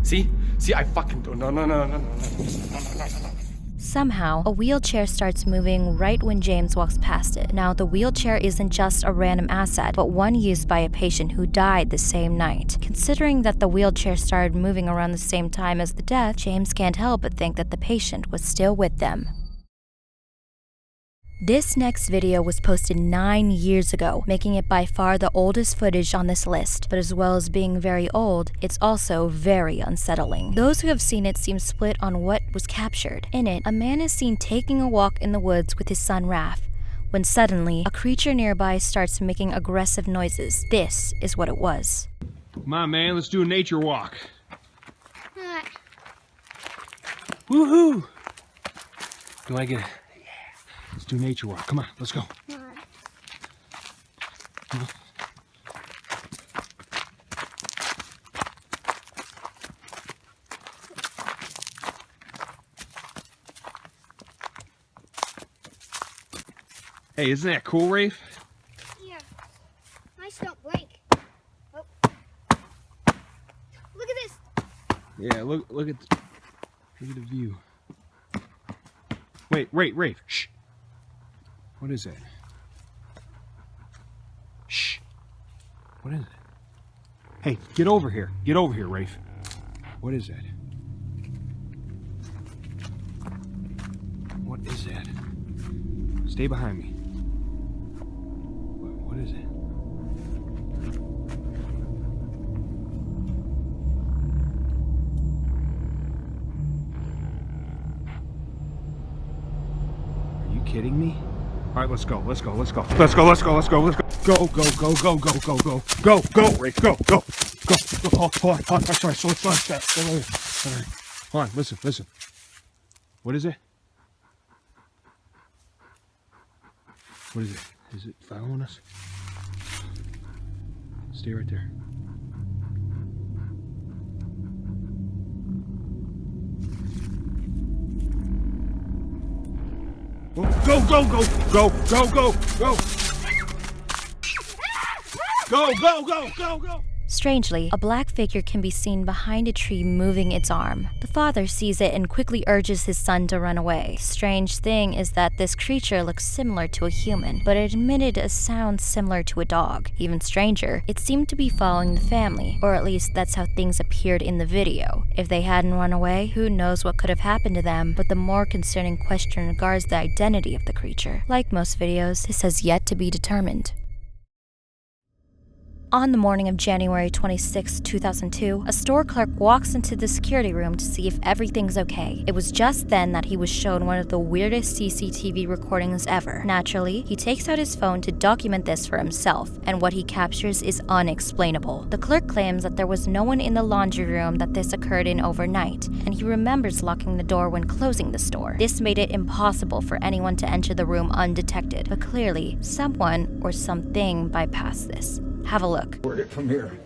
See, I fucking don't. No. Somehow, a wheelchair starts moving right when James walks past it. Now, the wheelchair isn't just a random asset, but one used by a patient who died the same night. Considering that the wheelchair started moving around the same time as the death, James can't help but think that the patient was still with them. This next video was posted 9 years ago, making it by far the oldest footage on this list. But as well as being very old, it's also very unsettling. Those who have seen it seem split on what was captured. In it, a man is seen taking a walk in the woods with his son Raph, when suddenly, a creature nearby starts making aggressive noises. This is what it was. Come on, man, let's do a nature walk. Alright. Woohoo! Do I get it? Yeah. Let's do nature walk. Come on, let's go. Alright. Come on. Hey, isn't that cool, Rafe? Yeah. Mice don't blink. Oh. Look at this. Yeah, look at the view. Wait, Rafe. Shh. What is that? Shh. What is it? Hey, get over here. Get over here, Rafe. What is that? What is that? Stay behind me. What is it? Are you kidding me? All right, let's go. Let's go, Rafe, go. Hold on. Sorry, so let's stop. Hold on, listen. What is it? What is it? Is it following us? Stay right there. Go! Strangely, a black figure can be seen behind a tree moving its arm. The father sees it and quickly urges his son to run away. Strange thing is that this creature looks similar to a human, but it emitted a sound similar to a dog. Even stranger, it seemed to be following the family, or at least that's how things appeared in the video. If they hadn't run away, who knows what could have happened to them, but the more concerning question regards the identity of the creature. Like most videos, this has yet to be determined. On the morning of January 26, 2002, a store clerk walks into the security room to see if everything's okay. It was just then that he was shown one of the weirdest CCTV recordings ever. Naturally, he takes out his phone to document this for himself, and what he captures is unexplainable. The clerk claims that there was no one in the laundry room that this occurred in overnight, and he remembers locking the door when closing the store. This made it impossible for anyone to enter the room undetected, but clearly, someone or something bypassed this. Have a look. Word it from here.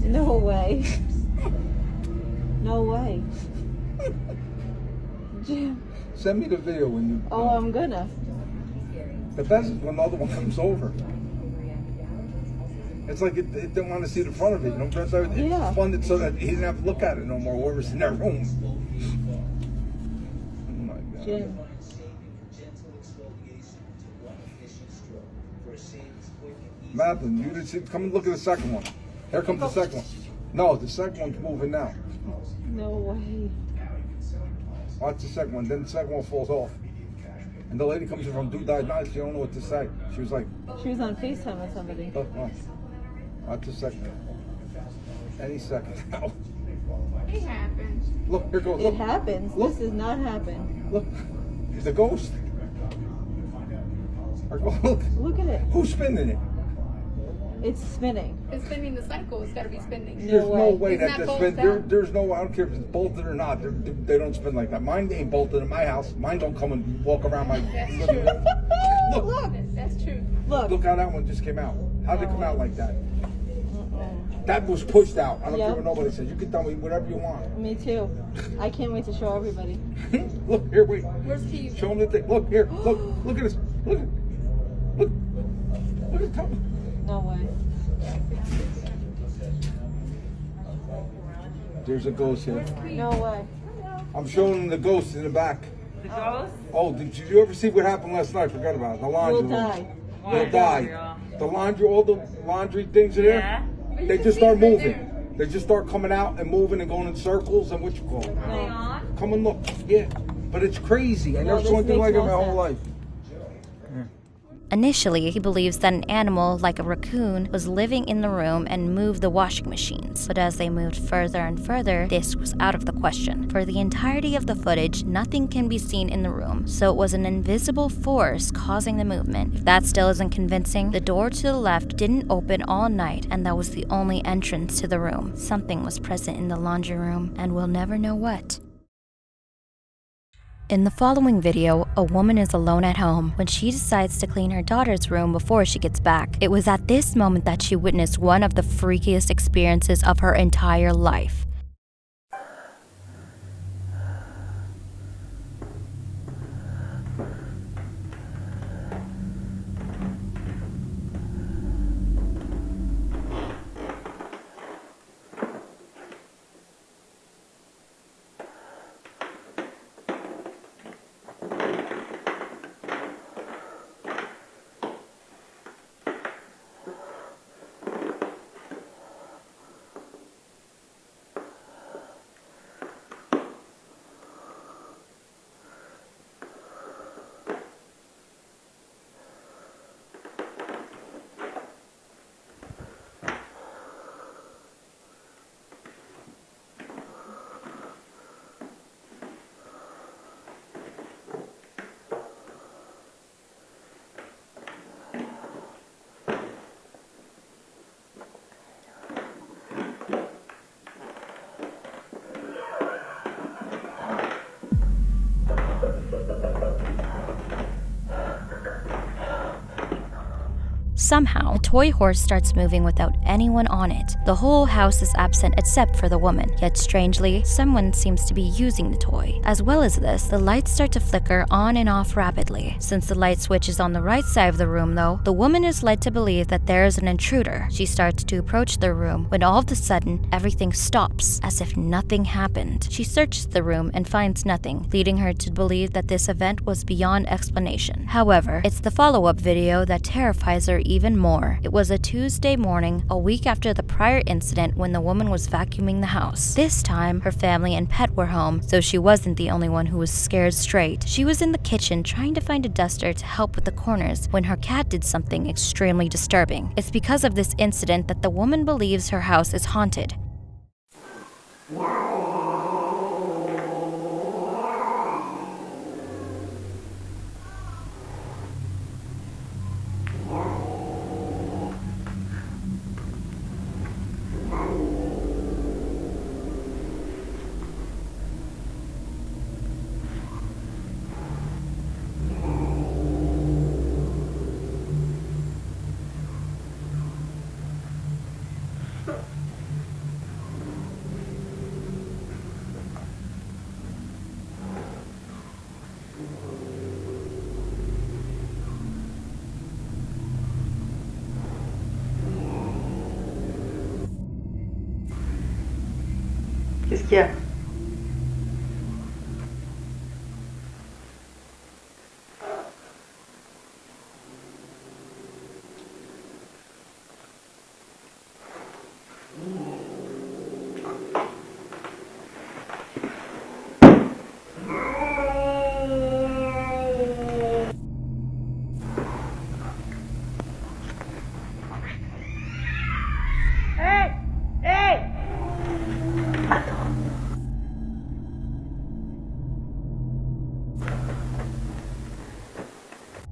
No way. No way. Jim. Send me the video when you... Oh, I'm gonna. The best is when the other one comes over. It's like it didn't want to see the front of it, you know? It's funded so that he didn't have to look at it no more, whoever's in that room. Oh my God. Jim. Madeline, you didn't see... Come and look at the second one. Here comes the second one. No, the second one's moving now. No way. Watch the second one, then the second one falls off. And the lady comes in from Dude Died Night, she don't know what to say. She was like... She was on FaceTime with somebody. Oh. Watch a second. Any second now. It happens. Look, here goes. It happens. Look. This does not happen. Look. It's a ghost. Look. Look at it. Who's spinning it? It's spinning. It's spinning the cycle. It's got to be spinning. There's no way that just spin. There's no way. I don't care if it's bolted or not. They don't spin like that. Mine ain't bolted in my house. Mine don't come and walk around my... That's true. Look. That's true. Look how that one just came out. How'd it come out like that? That was pushed out. I don't care what nobody says. You can tell me whatever you want. Me too. I can't wait to show everybody. Look, here, wait. Where's Keith? Show them the thing. Look, here. Look at this. Look at that. No way. There's a ghost here. No way. I'm showing them the ghost in the back. The ghost? Oh, did you ever see what happened last night? I forgot about it. The laundry room. You'll die. The laundry, all the laundry things are there. Yeah. They just start moving. They just start coming out and moving and going in circles and what you call it. Come and look. Yeah. But it's crazy. I never saw anything like it my whole life. Initially, he believes that an animal like a raccoon was living in the room and moved the washing machines, but as they moved further and further, this was out of the question. For the entirety of the footage, nothing can be seen in the room, so it was an invisible force causing the movement. If that still isn't convincing, the door to the left didn't open all night, and that was the only entrance to the room. Something was present in the laundry room, and we'll never know what. In the following video, a woman is alone at home when she decides to clean her daughter's room before she gets back. It was at this moment that she witnessed one of the freakiest experiences of her entire life. Somehow, the toy horse starts moving without anyone on it. The whole house is absent except for the woman, yet strangely, someone seems to be using the toy. As well as this, the lights start to flicker on and off rapidly. Since the light switch is on the right side of the room though, the woman is led to believe that there is an intruder. She starts to approach the room when all of a sudden, everything stops, as if nothing happened. She searches the room and finds nothing, leading her to believe that this event was beyond explanation. However, it's the follow-up video that terrifies her even more. It was a Tuesday morning, a week after the prior incident when the woman was vacuuming the house. This time, her family and pet were home, so she wasn't the only one who was scared straight. She was in the kitchen trying to find a duster to help with the corners when her cat did something extremely disturbing. It's because of this incident that the woman believes her house is haunted. Qu'est-ce qu'il y a?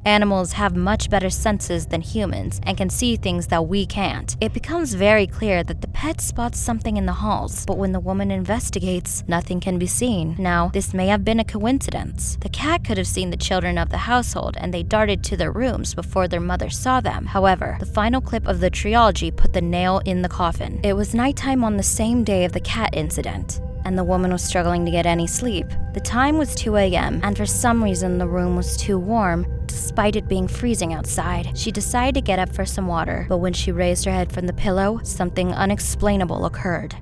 Animals have much better senses than humans and can see things that we can't. It becomes very clear that the pet spots something in the halls, but when the woman investigates, nothing can be seen. Now, this may have been a coincidence. The cat could have seen the children of the household and they darted to their rooms before their mother saw them. However, the final clip of the trilogy put the nail in the coffin. It was nighttime on the same day of the cat incident, and the woman was struggling to get any sleep. The time was 2 a.m., and for some reason the room was too warm, despite it being freezing outside. She decided to get up for some water, but when she raised her head from the pillow, something unexplainable occurred.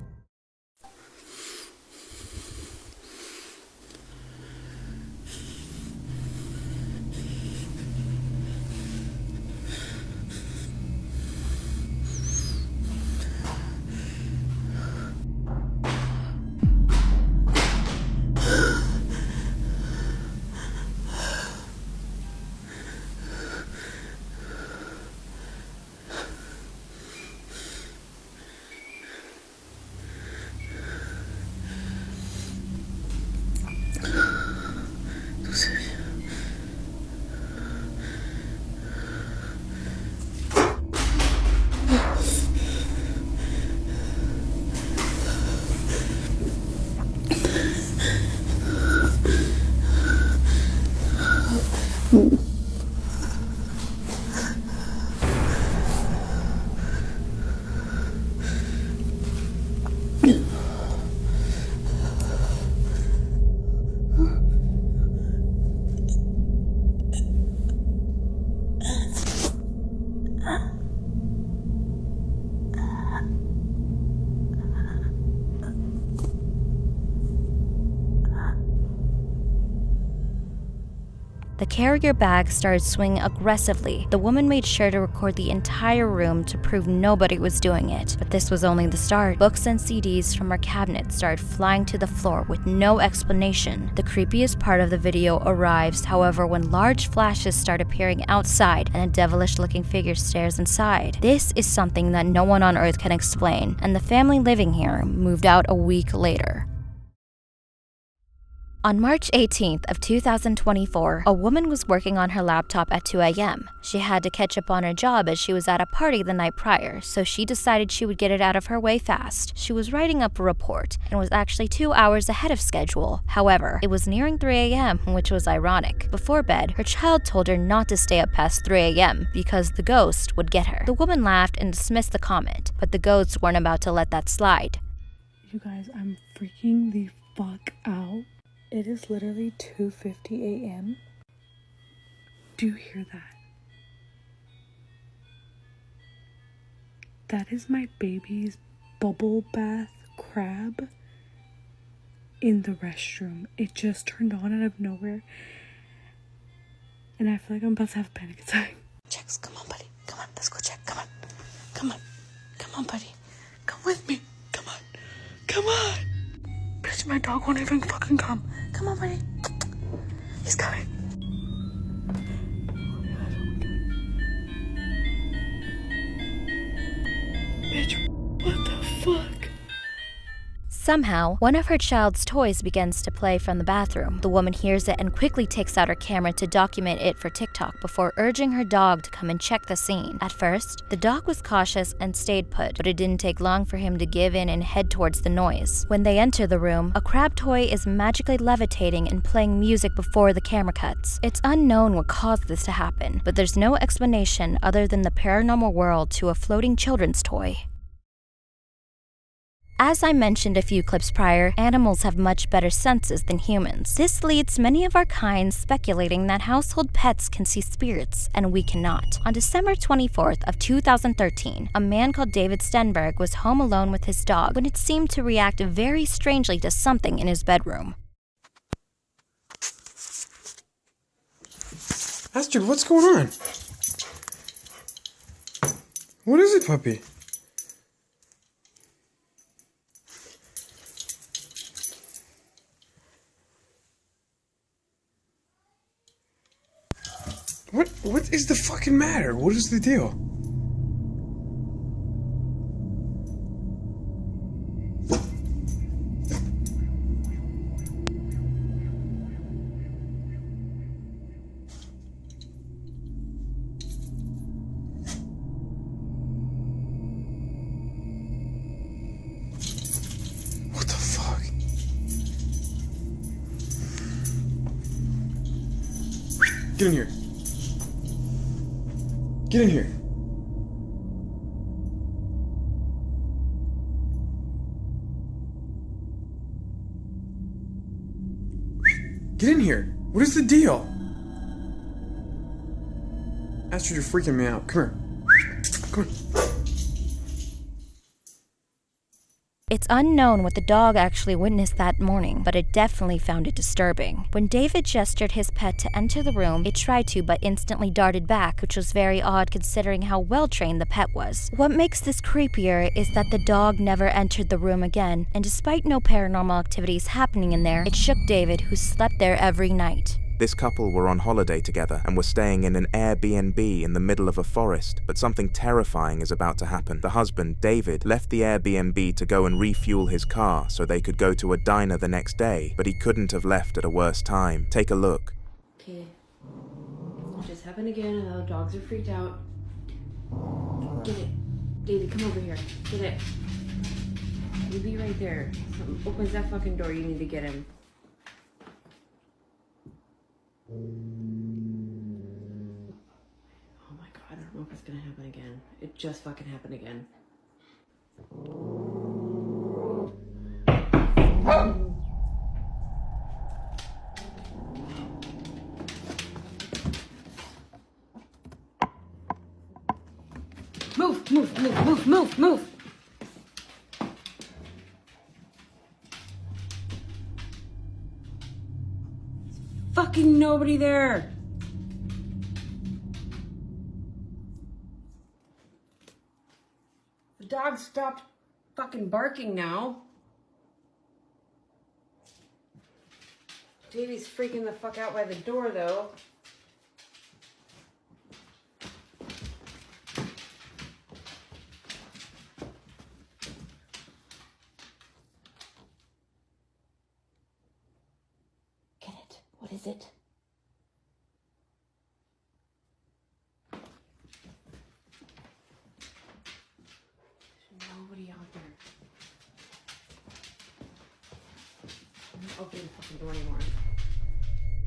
The carrier bag started swinging aggressively. The woman made sure to record the entire room to prove nobody was doing it, but this was only the start. Books and CDs from her cabinet started flying to the floor with no explanation. The creepiest part of the video arrives, however, when large flashes start appearing outside and a devilish-looking figure stares inside. This is something that no one on Earth can explain, and the family living here moved out a week later. On March 18th of 2024, a woman was working on her laptop at 2 a.m. She had to catch up on her job as she was at a party the night prior, so she decided she would get it out of her way fast. She was writing up a report and was actually 2 hours ahead of schedule. However, it was nearing 3 a.m., which was ironic. Before bed, her child told her not to stay up past 3 a.m. because the ghost would get her. The woman laughed and dismissed the comment, but the ghosts weren't about to let that slide. You guys, I'm freaking the fuck out. It is literally 2:50 a.m. Do you hear that? That is my baby's bubble bath crab in the restroom. It just turned on out of nowhere. And I feel like I'm about to have a panic attack. Checks, come on, buddy. Come on, let's go check. Come on. Come on. Come on, buddy. Come with me. Come on. Come on. Bitch, my dog won't even fucking come. Come on, buddy. He's coming. Bitch, what the fuck? Somehow, one of her child's toys begins to play from the bathroom. The woman hears it and quickly takes out her camera to document it for TikTok before urging her dog to come and check the scene. At first, the dog was cautious and stayed put, but it didn't take long for him to give in and head towards the noise. When they enter the room, a crab toy is magically levitating and playing music before the camera cuts. It's unknown what caused this to happen, but there's no explanation other than the paranormal world to a floating children's toy. As I mentioned a few clips prior, animals have much better senses than humans. This leads many of our kind speculating that household pets can see spirits, and we cannot. On December 24th of 2013, a man called David Stenberg was home alone with his dog when it seemed to react very strangely to something in his bedroom. Astrid, what's going on? What is it, puppy? What is the fucking matter? What is the deal? What the fuck? Get in here. Get in here. Get in here. What is the deal? Astrid, you're freaking me out. Come here. Come on. It's unknown what the dog actually witnessed that morning, but it definitely found it disturbing. When David gestured his pet to enter the room, it tried to but instantly darted back, which was very odd considering how well-trained the pet was. What makes this creepier is that the dog never entered the room again, and despite no paranormal activities happening in there, it shook David, who slept there every night. This couple were on holiday together and were staying in an Airbnb in the middle of a forest, but something terrifying is about to happen. The husband, David, left the Airbnb to go and refuel his car so they could go to a diner the next day, but he couldn't have left at a worse time. Take a look. Okay, it just happened again and the dogs are freaked out. Get it. David, come over here. Get it. You be right there. Something opens that fucking door, you need to get him. Oh my god, I don't know if it's gonna happen again. It just fucking happened again. Move, move, move, move, move, move! Fucking nobody there! dog stopped fucking barking now. Davey's freaking the fuck out by the door though. Get it. What is it? There's nobody out there. I'm not opening the fucking door anymore.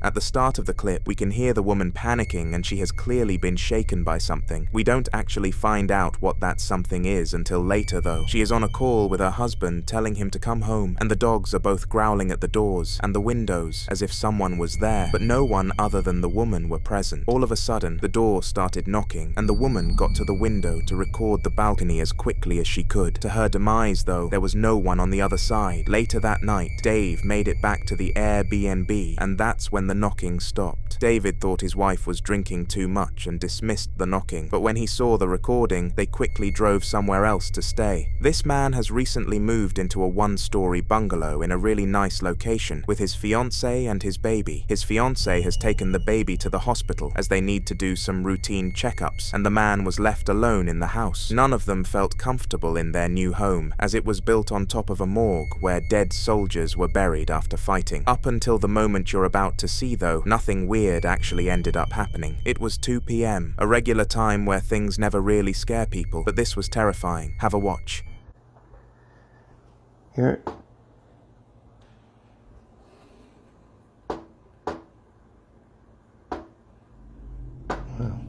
At the start of the clip, we can hear the woman panicking and she has clearly been shaken by something. We don't actually find out what that something is until later though. She is on a call with her husband telling him to come home, and the dogs are both growling at the doors and the windows as if someone was there, but no one other than the woman were present. All of a sudden, the door started knocking and the woman got to the window to record the balcony as quickly as she could. To her demise though, there was no one on the other side. Later that night, Dave made it back to the Airbnb, and that's when the knocking stopped. David thought his wife was drinking too much and dismissed the knocking, but when he saw the recording, they quickly drove somewhere else to stay. This man has recently moved into a one-story bungalow in a really nice location with his fiancée and his baby. His fiancée has taken the baby to the hospital as they need to do some routine checkups, and the man was left alone in the house. None of them felt comfortable in their new home, as it was built on top of a morgue where dead soldiers were buried after fighting. Up until the moment you're about to see though, nothing weird actually ended up happening. It was 2 p.m, a regular time where things never really scare people, but this was terrifying. Have a watch. Here. Wow.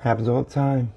Happens all the time.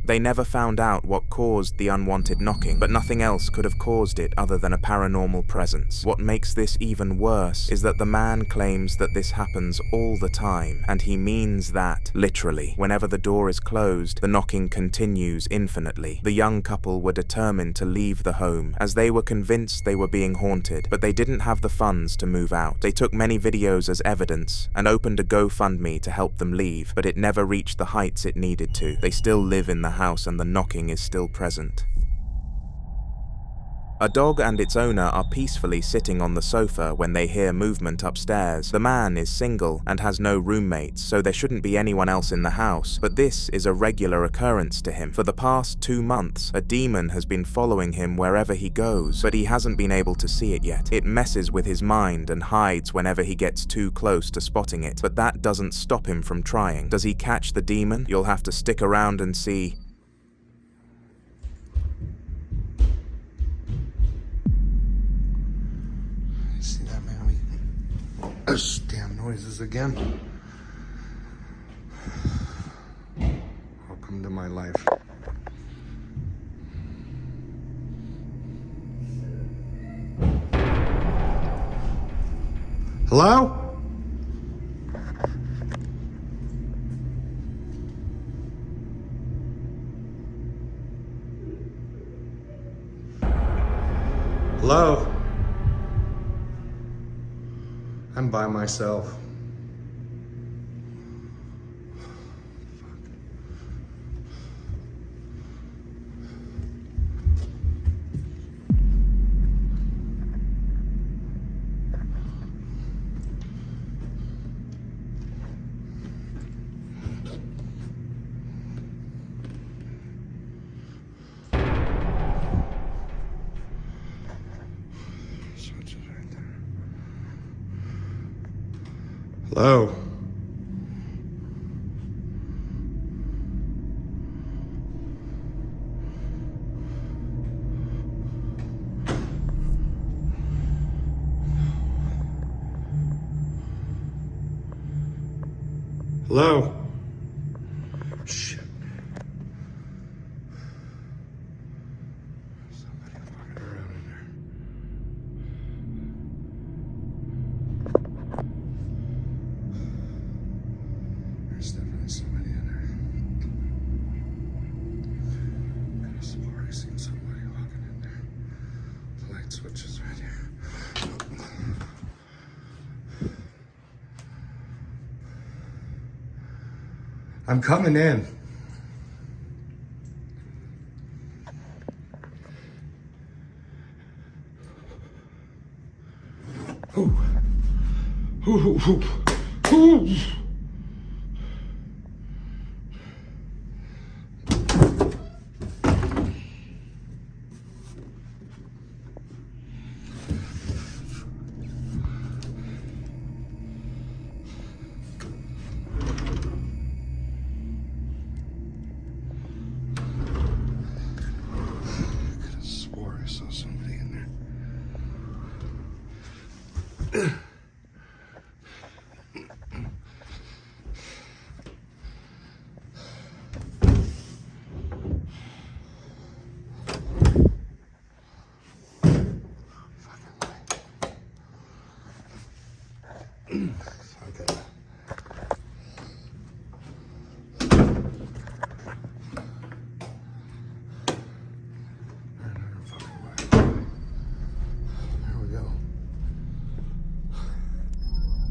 They never found out what caused the unwanted knocking, but nothing else could have caused it other than a paranormal presence. What makes this even worse is that the man claims that this happens all the time, and he means that, literally. Whenever the door is closed, the knocking continues infinitely. The young couple were determined to leave the home, as they were convinced they were being haunted, but they didn't have the funds to move out. They took many videos as evidence, and opened a GoFundMe to help them leave, but it never reached the heights it needed to. They still live in the house and the knocking is still present. A dog and its owner are peacefully sitting on the sofa when they hear movement upstairs. The man is single and has no roommates, so there shouldn't be anyone else in the house, but this is a regular occurrence to him. For the past 2 months, a demon has been following him wherever he goes, but he hasn't been able to see it yet. It messes with his mind and hides whenever he gets too close to spotting it, but that doesn't stop him from trying. Does he catch the demon? You'll have to stick around and see. See that, man? Those damn noises again. Welcome to my life. Hello? Hello? I'm by myself. Hello? Hello? Shit. Somebody walking around in there. There's definitely somebody in there. I could have sworn I seen somebody walking in there. The light switch is right here. I'm coming in. Ooh. Ooh, ooh, ooh.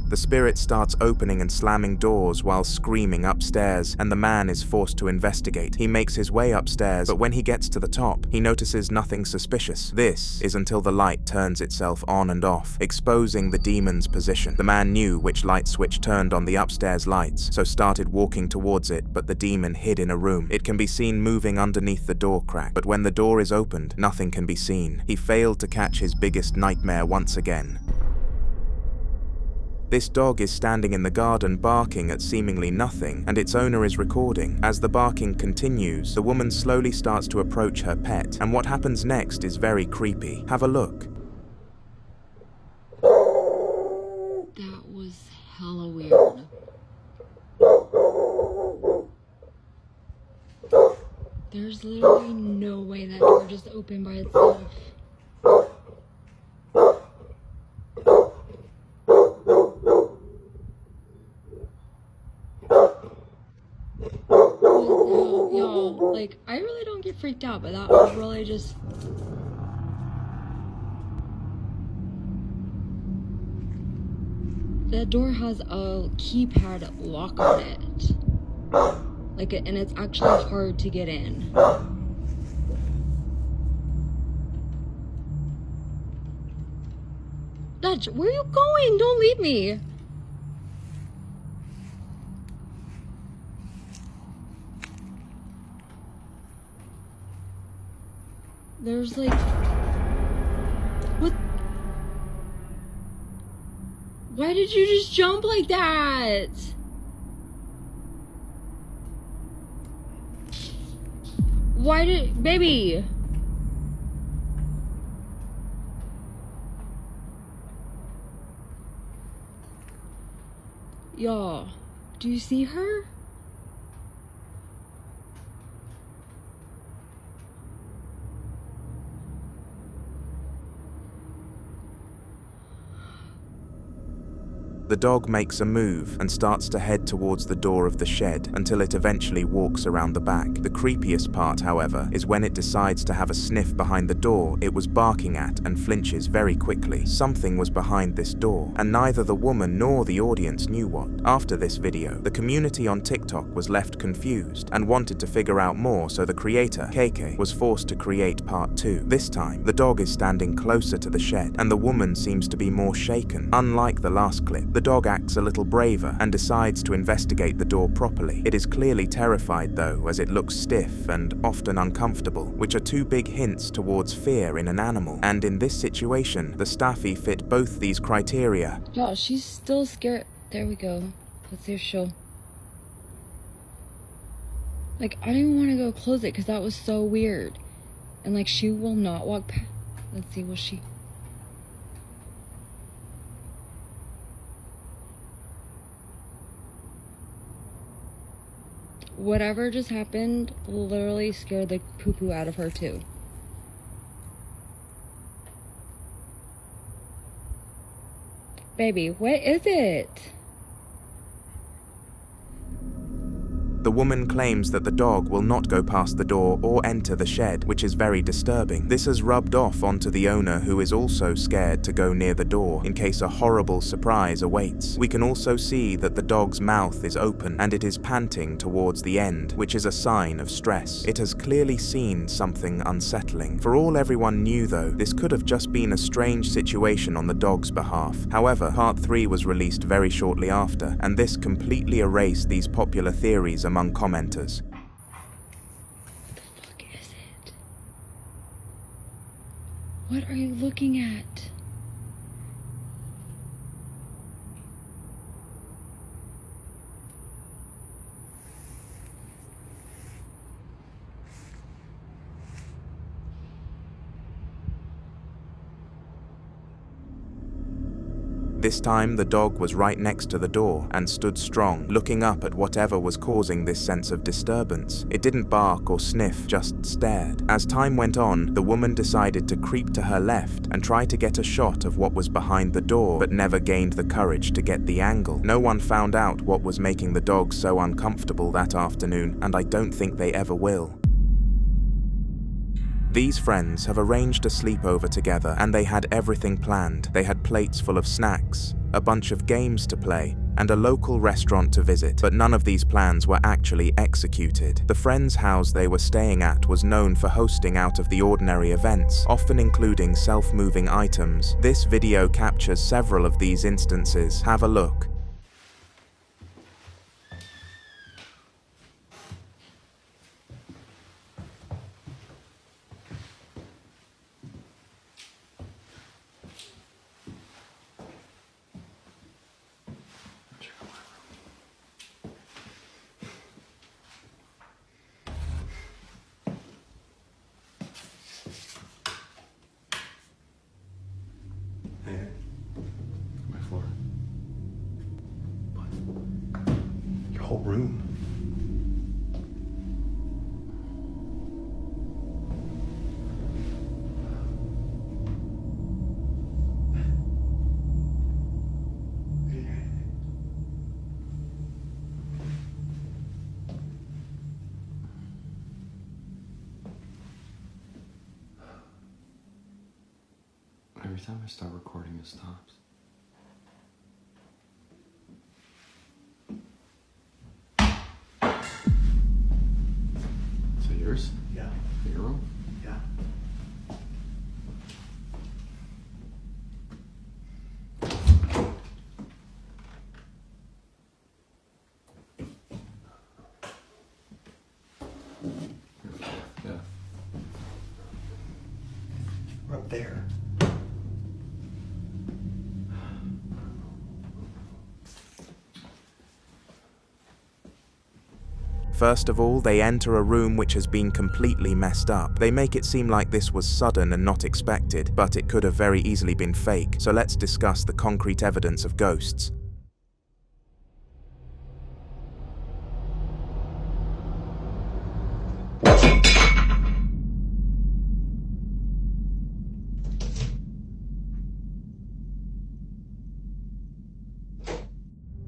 The spirit starts opening and slamming doors while screaming upstairs, and the man is forced to investigate. He makes his way upstairs, but when he gets to the top, he notices nothing suspicious. This is until the light turns itself on and off, exposing the demon's position. The man knew which light switch turned on the upstairs lights, so started walking towards it, but the demon hid in a room. It can be seen moving underneath the door crack, but when the door is opened, nothing can be seen. He failed to catch his biggest nightmare once again. This dog is standing in the garden barking at seemingly nothing, and its owner is recording. As the barking continues, the woman slowly starts to approach her pet, and what happens next is very creepy. Have a look. That was hella weird. There's literally no way that door just opened by itself. Y'all, like, I really don't get freaked out, but that was really just... That door has a keypad lock on it. Like, and it's actually hard to get in. Dutch, where are you going? Don't leave me. There's like... What? Why did you just jump like that? Why did... Baby! Y'all, do you see her? The dog makes a move and starts to head towards the door of the shed until it eventually walks around the back. The creepiest part, however, is when it decides to have a sniff behind the door it was barking at and flinches very quickly. Something was behind this door, and neither the woman nor the audience knew what. After this video, the community on TikTok was left confused and wanted to figure out more, so the creator, KK, was forced to create part 2. This time, the dog is standing closer to the shed, and the woman seems to be more shaken. Unlike the last clip, the dog acts a little braver and decides to investigate the door properly. It is clearly terrified though, as it looks stiff and often uncomfortable, which are two big hints towards fear in an animal. And in this situation, the staffy fit both these criteria. Y'all, she's still scared. There we go. Let's see if she'll... Like, I didn't want to go close it because that was so weird. And like, she will not walk past... Let's see, will she... whatever just happened literally scared the poo-poo out of her too. Baby, what is it? The woman claims that the dog will not go past the door or enter the shed, which is very disturbing. This has rubbed off onto the owner, who is also scared to go near the door in case a horrible surprise awaits. We can also see that the dog's mouth is open and it is panting towards the end, which is a sign of stress. It has clearly seen something unsettling. For all everyone knew though, this could have just been a strange situation on the dog's behalf. However, part 3 was released very shortly after, and this completely erased these popular theories among commenters. What the fuck is it? What are you looking at? This time, the dog was right next to the door and stood strong, looking up at whatever was causing this sense of disturbance. It didn't bark or sniff, just stared. As time went on, the woman decided to creep to her left and try to get a shot of what was behind the door, but never gained the courage to get the angle. No one found out what was making the dog so uncomfortable that afternoon, and I don't think they ever will. These friends have arranged a sleepover together, and they had everything planned. They had plates full of snacks, a bunch of games to play, and a local restaurant to visit, but none of these plans were actually executed. The friend's house they were staying at was known for hosting out of the ordinary events, often including self-moving items. This video captures several of these instances. Have a look. My floor. But your whole room. Every time I start recording, it stops. So yours? Yeah. Your room? Yeah. Yeah. We're up there. First of all, they enter a room which has been completely messed up. They make it seem like this was sudden and not expected, but it could have very easily been fake. So let's discuss the concrete evidence of ghosts.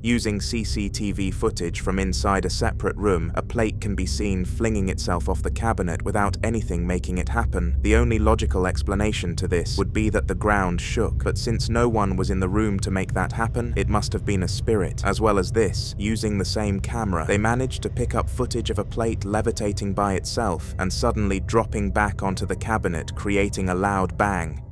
Using CCTV footage from inside a separate room, a plate can be seen flinging itself off the cabinet without anything making it happen. The only logical explanation to this would be that the ground shook, but since no one was in the room to make that happen, it must have been a spirit. As well as this, using the same camera, they managed to pick up footage of a plate levitating by itself and suddenly dropping back onto the cabinet, creating a loud bang.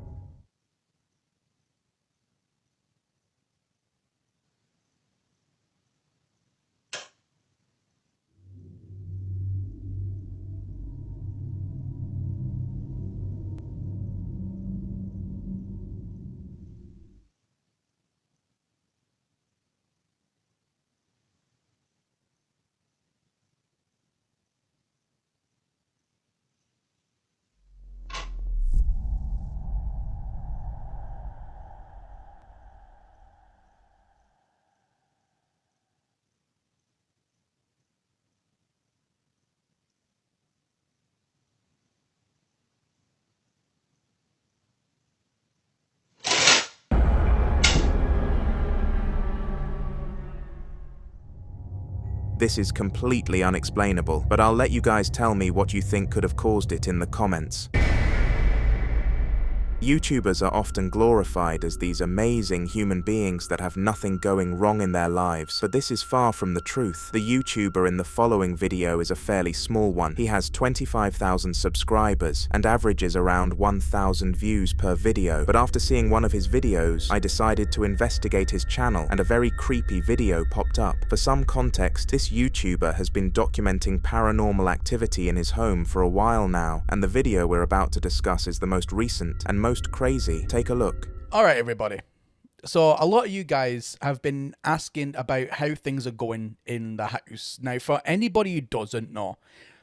This is completely unexplainable, but I'll let you guys tell me what you think could have caused it in the comments. YouTubers are often glorified as these amazing human beings that have nothing going wrong in their lives, but this is far from the truth. The YouTuber in the following video is a fairly small one. He has 25,000 subscribers and averages around 1,000 views per video, but after seeing one of his videos, I decided to investigate his channel and a very creepy video popped up. For some context, this YouTuber has been documenting paranormal activity in his home for a while now, and the video we're about to discuss is the most recent and most crazy. Take a look. Alright everybody, so a lot of you guys have been asking about how things are going in the house. Now for anybody who doesn't know,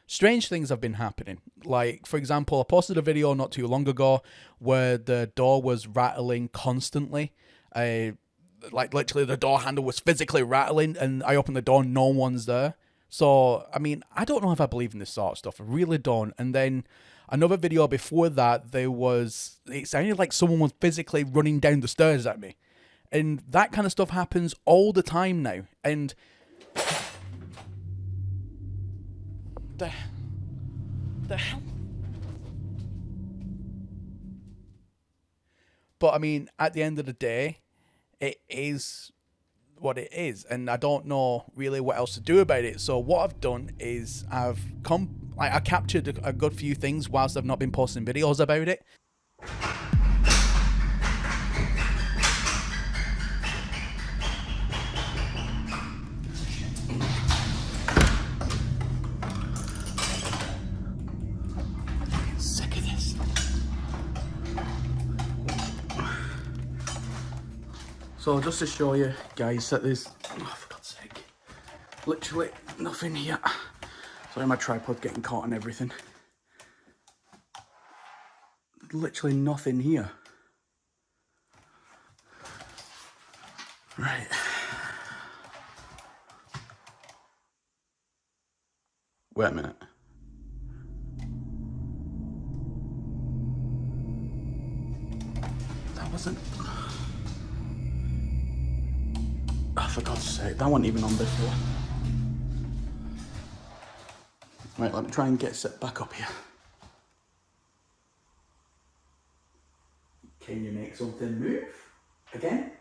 strange things have been happening. Like for example, I posted a video not too long ago where the door was rattling constantly. Like literally the door handle was physically rattling and I opened the door and no one's there. So I mean, I don't know if I believe in this sort of stuff, I really don't. And then another video before that, it sounded like someone was physically running down the stairs at me. And that kind of stuff happens all the time now. And the hell? But I mean, at the end of the day, it is what it is, and I don't know really what else to do about it. So what I've done is I captured a good few things whilst I've not been posting videos about it. I'm sick of this. So just to show you guys that there's, oh, for God's sake, literally nothing here. Sorry, my tripod's getting caught and everything. Literally nothing here. Right. Wait a minute. That wasn't... Oh, for God's sake, that wasn't even on before. Right, let me try and get set back up here. Can you make something move? Again?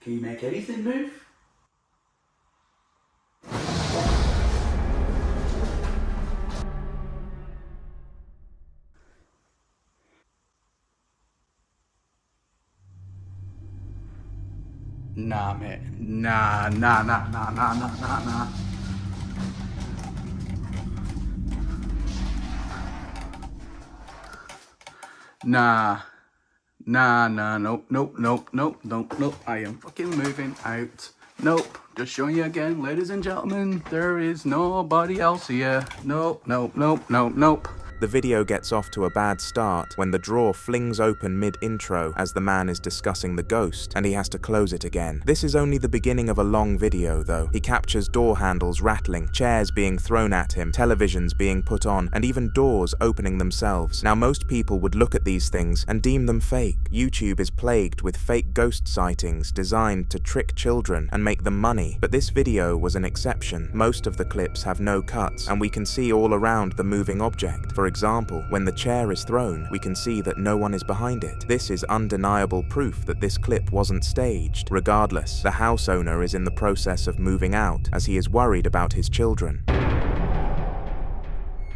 Can you make anything move? Nah, mate. Nah. Nope. I am fucking moving out. Nope. Just showing you again, ladies and gentlemen, there is nobody else here. Nope. The video gets off to a bad start when the drawer flings open mid-intro as the man is discussing the ghost, and he has to close it again. This is only the beginning of a long video, though. He captures door handles rattling, chairs being thrown at him, televisions being put on, and even doors opening themselves. Now, most people would look at these things and deem them fake. YouTube is plagued with fake ghost sightings designed to trick children and make them money, but this video was an exception. Most of the clips have no cuts, and we can see all around the moving object. For example, when the chair is thrown, we can see that no one is behind it. This is undeniable proof that this clip wasn't staged. Regardless, the house owner is in the process of moving out as he is worried about his children.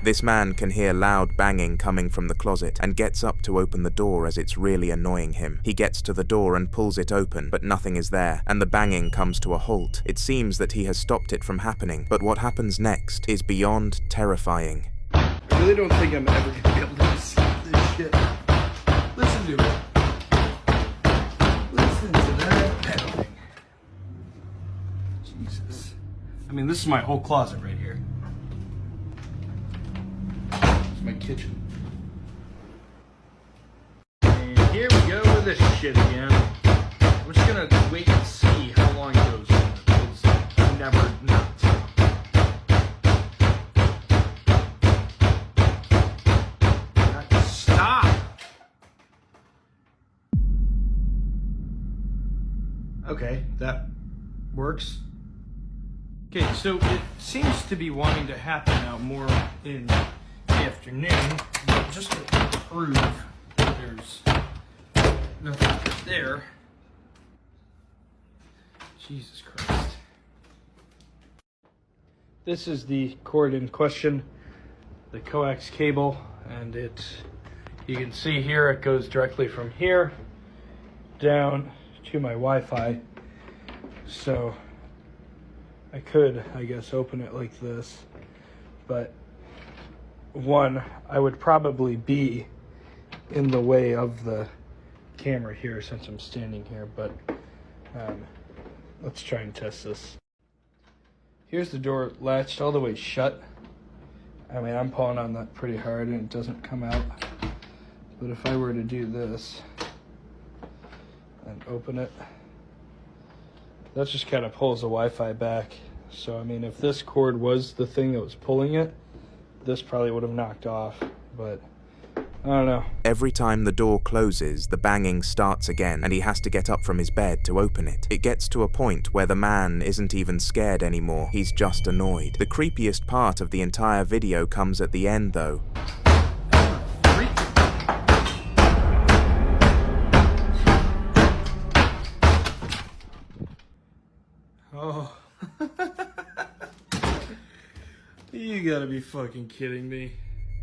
This man can hear loud banging coming from the closet and gets up to open the door as it's really annoying him. He gets to the door and pulls it open, but nothing is there, and the banging comes to a halt. It seems that he has stopped it from happening, but what happens next is beyond terrifying. I really don't think I'm ever gonna be able to stop this shit. Listen to it. Listen to that pounding. Jesus. I mean, this is my whole closet right here. It's my kitchen. And here we go with this shit again. I'm just gonna wait and see how long it goes on, because I never not. Okay, that works. Okay, so it seems to be wanting to happen now more in the afternoon, but just to prove there's nothing there. Jesus Christ. This is the cord in question, the coax cable, and you can see here it goes directly from here down to my Wi-Fi. So I could, I guess, open it like this, but one, I would probably be in the way of the camera here since I'm standing here, but let's try and test this. Here's the door latched all the way shut. I mean, I'm pulling on that pretty hard and it doesn't come out. But if I were to do this and open it, that just kind of pulls the Wi-Fi back. So, I mean, if this cord was the thing that was pulling it, this probably would have knocked off, but I don't know. Every time the door closes, the banging starts again, and he has to get up from his bed to open it. It gets to a point where the man isn't even scared anymore, he's just annoyed. The creepiest part of the entire video comes at the end, though. Oh. You gotta be fucking kidding me.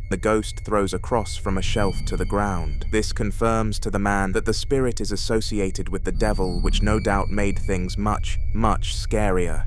The ghost throws a cross from a shelf to the ground. This confirms to the man that the spirit is associated with the devil, which no doubt made things much, much scarier.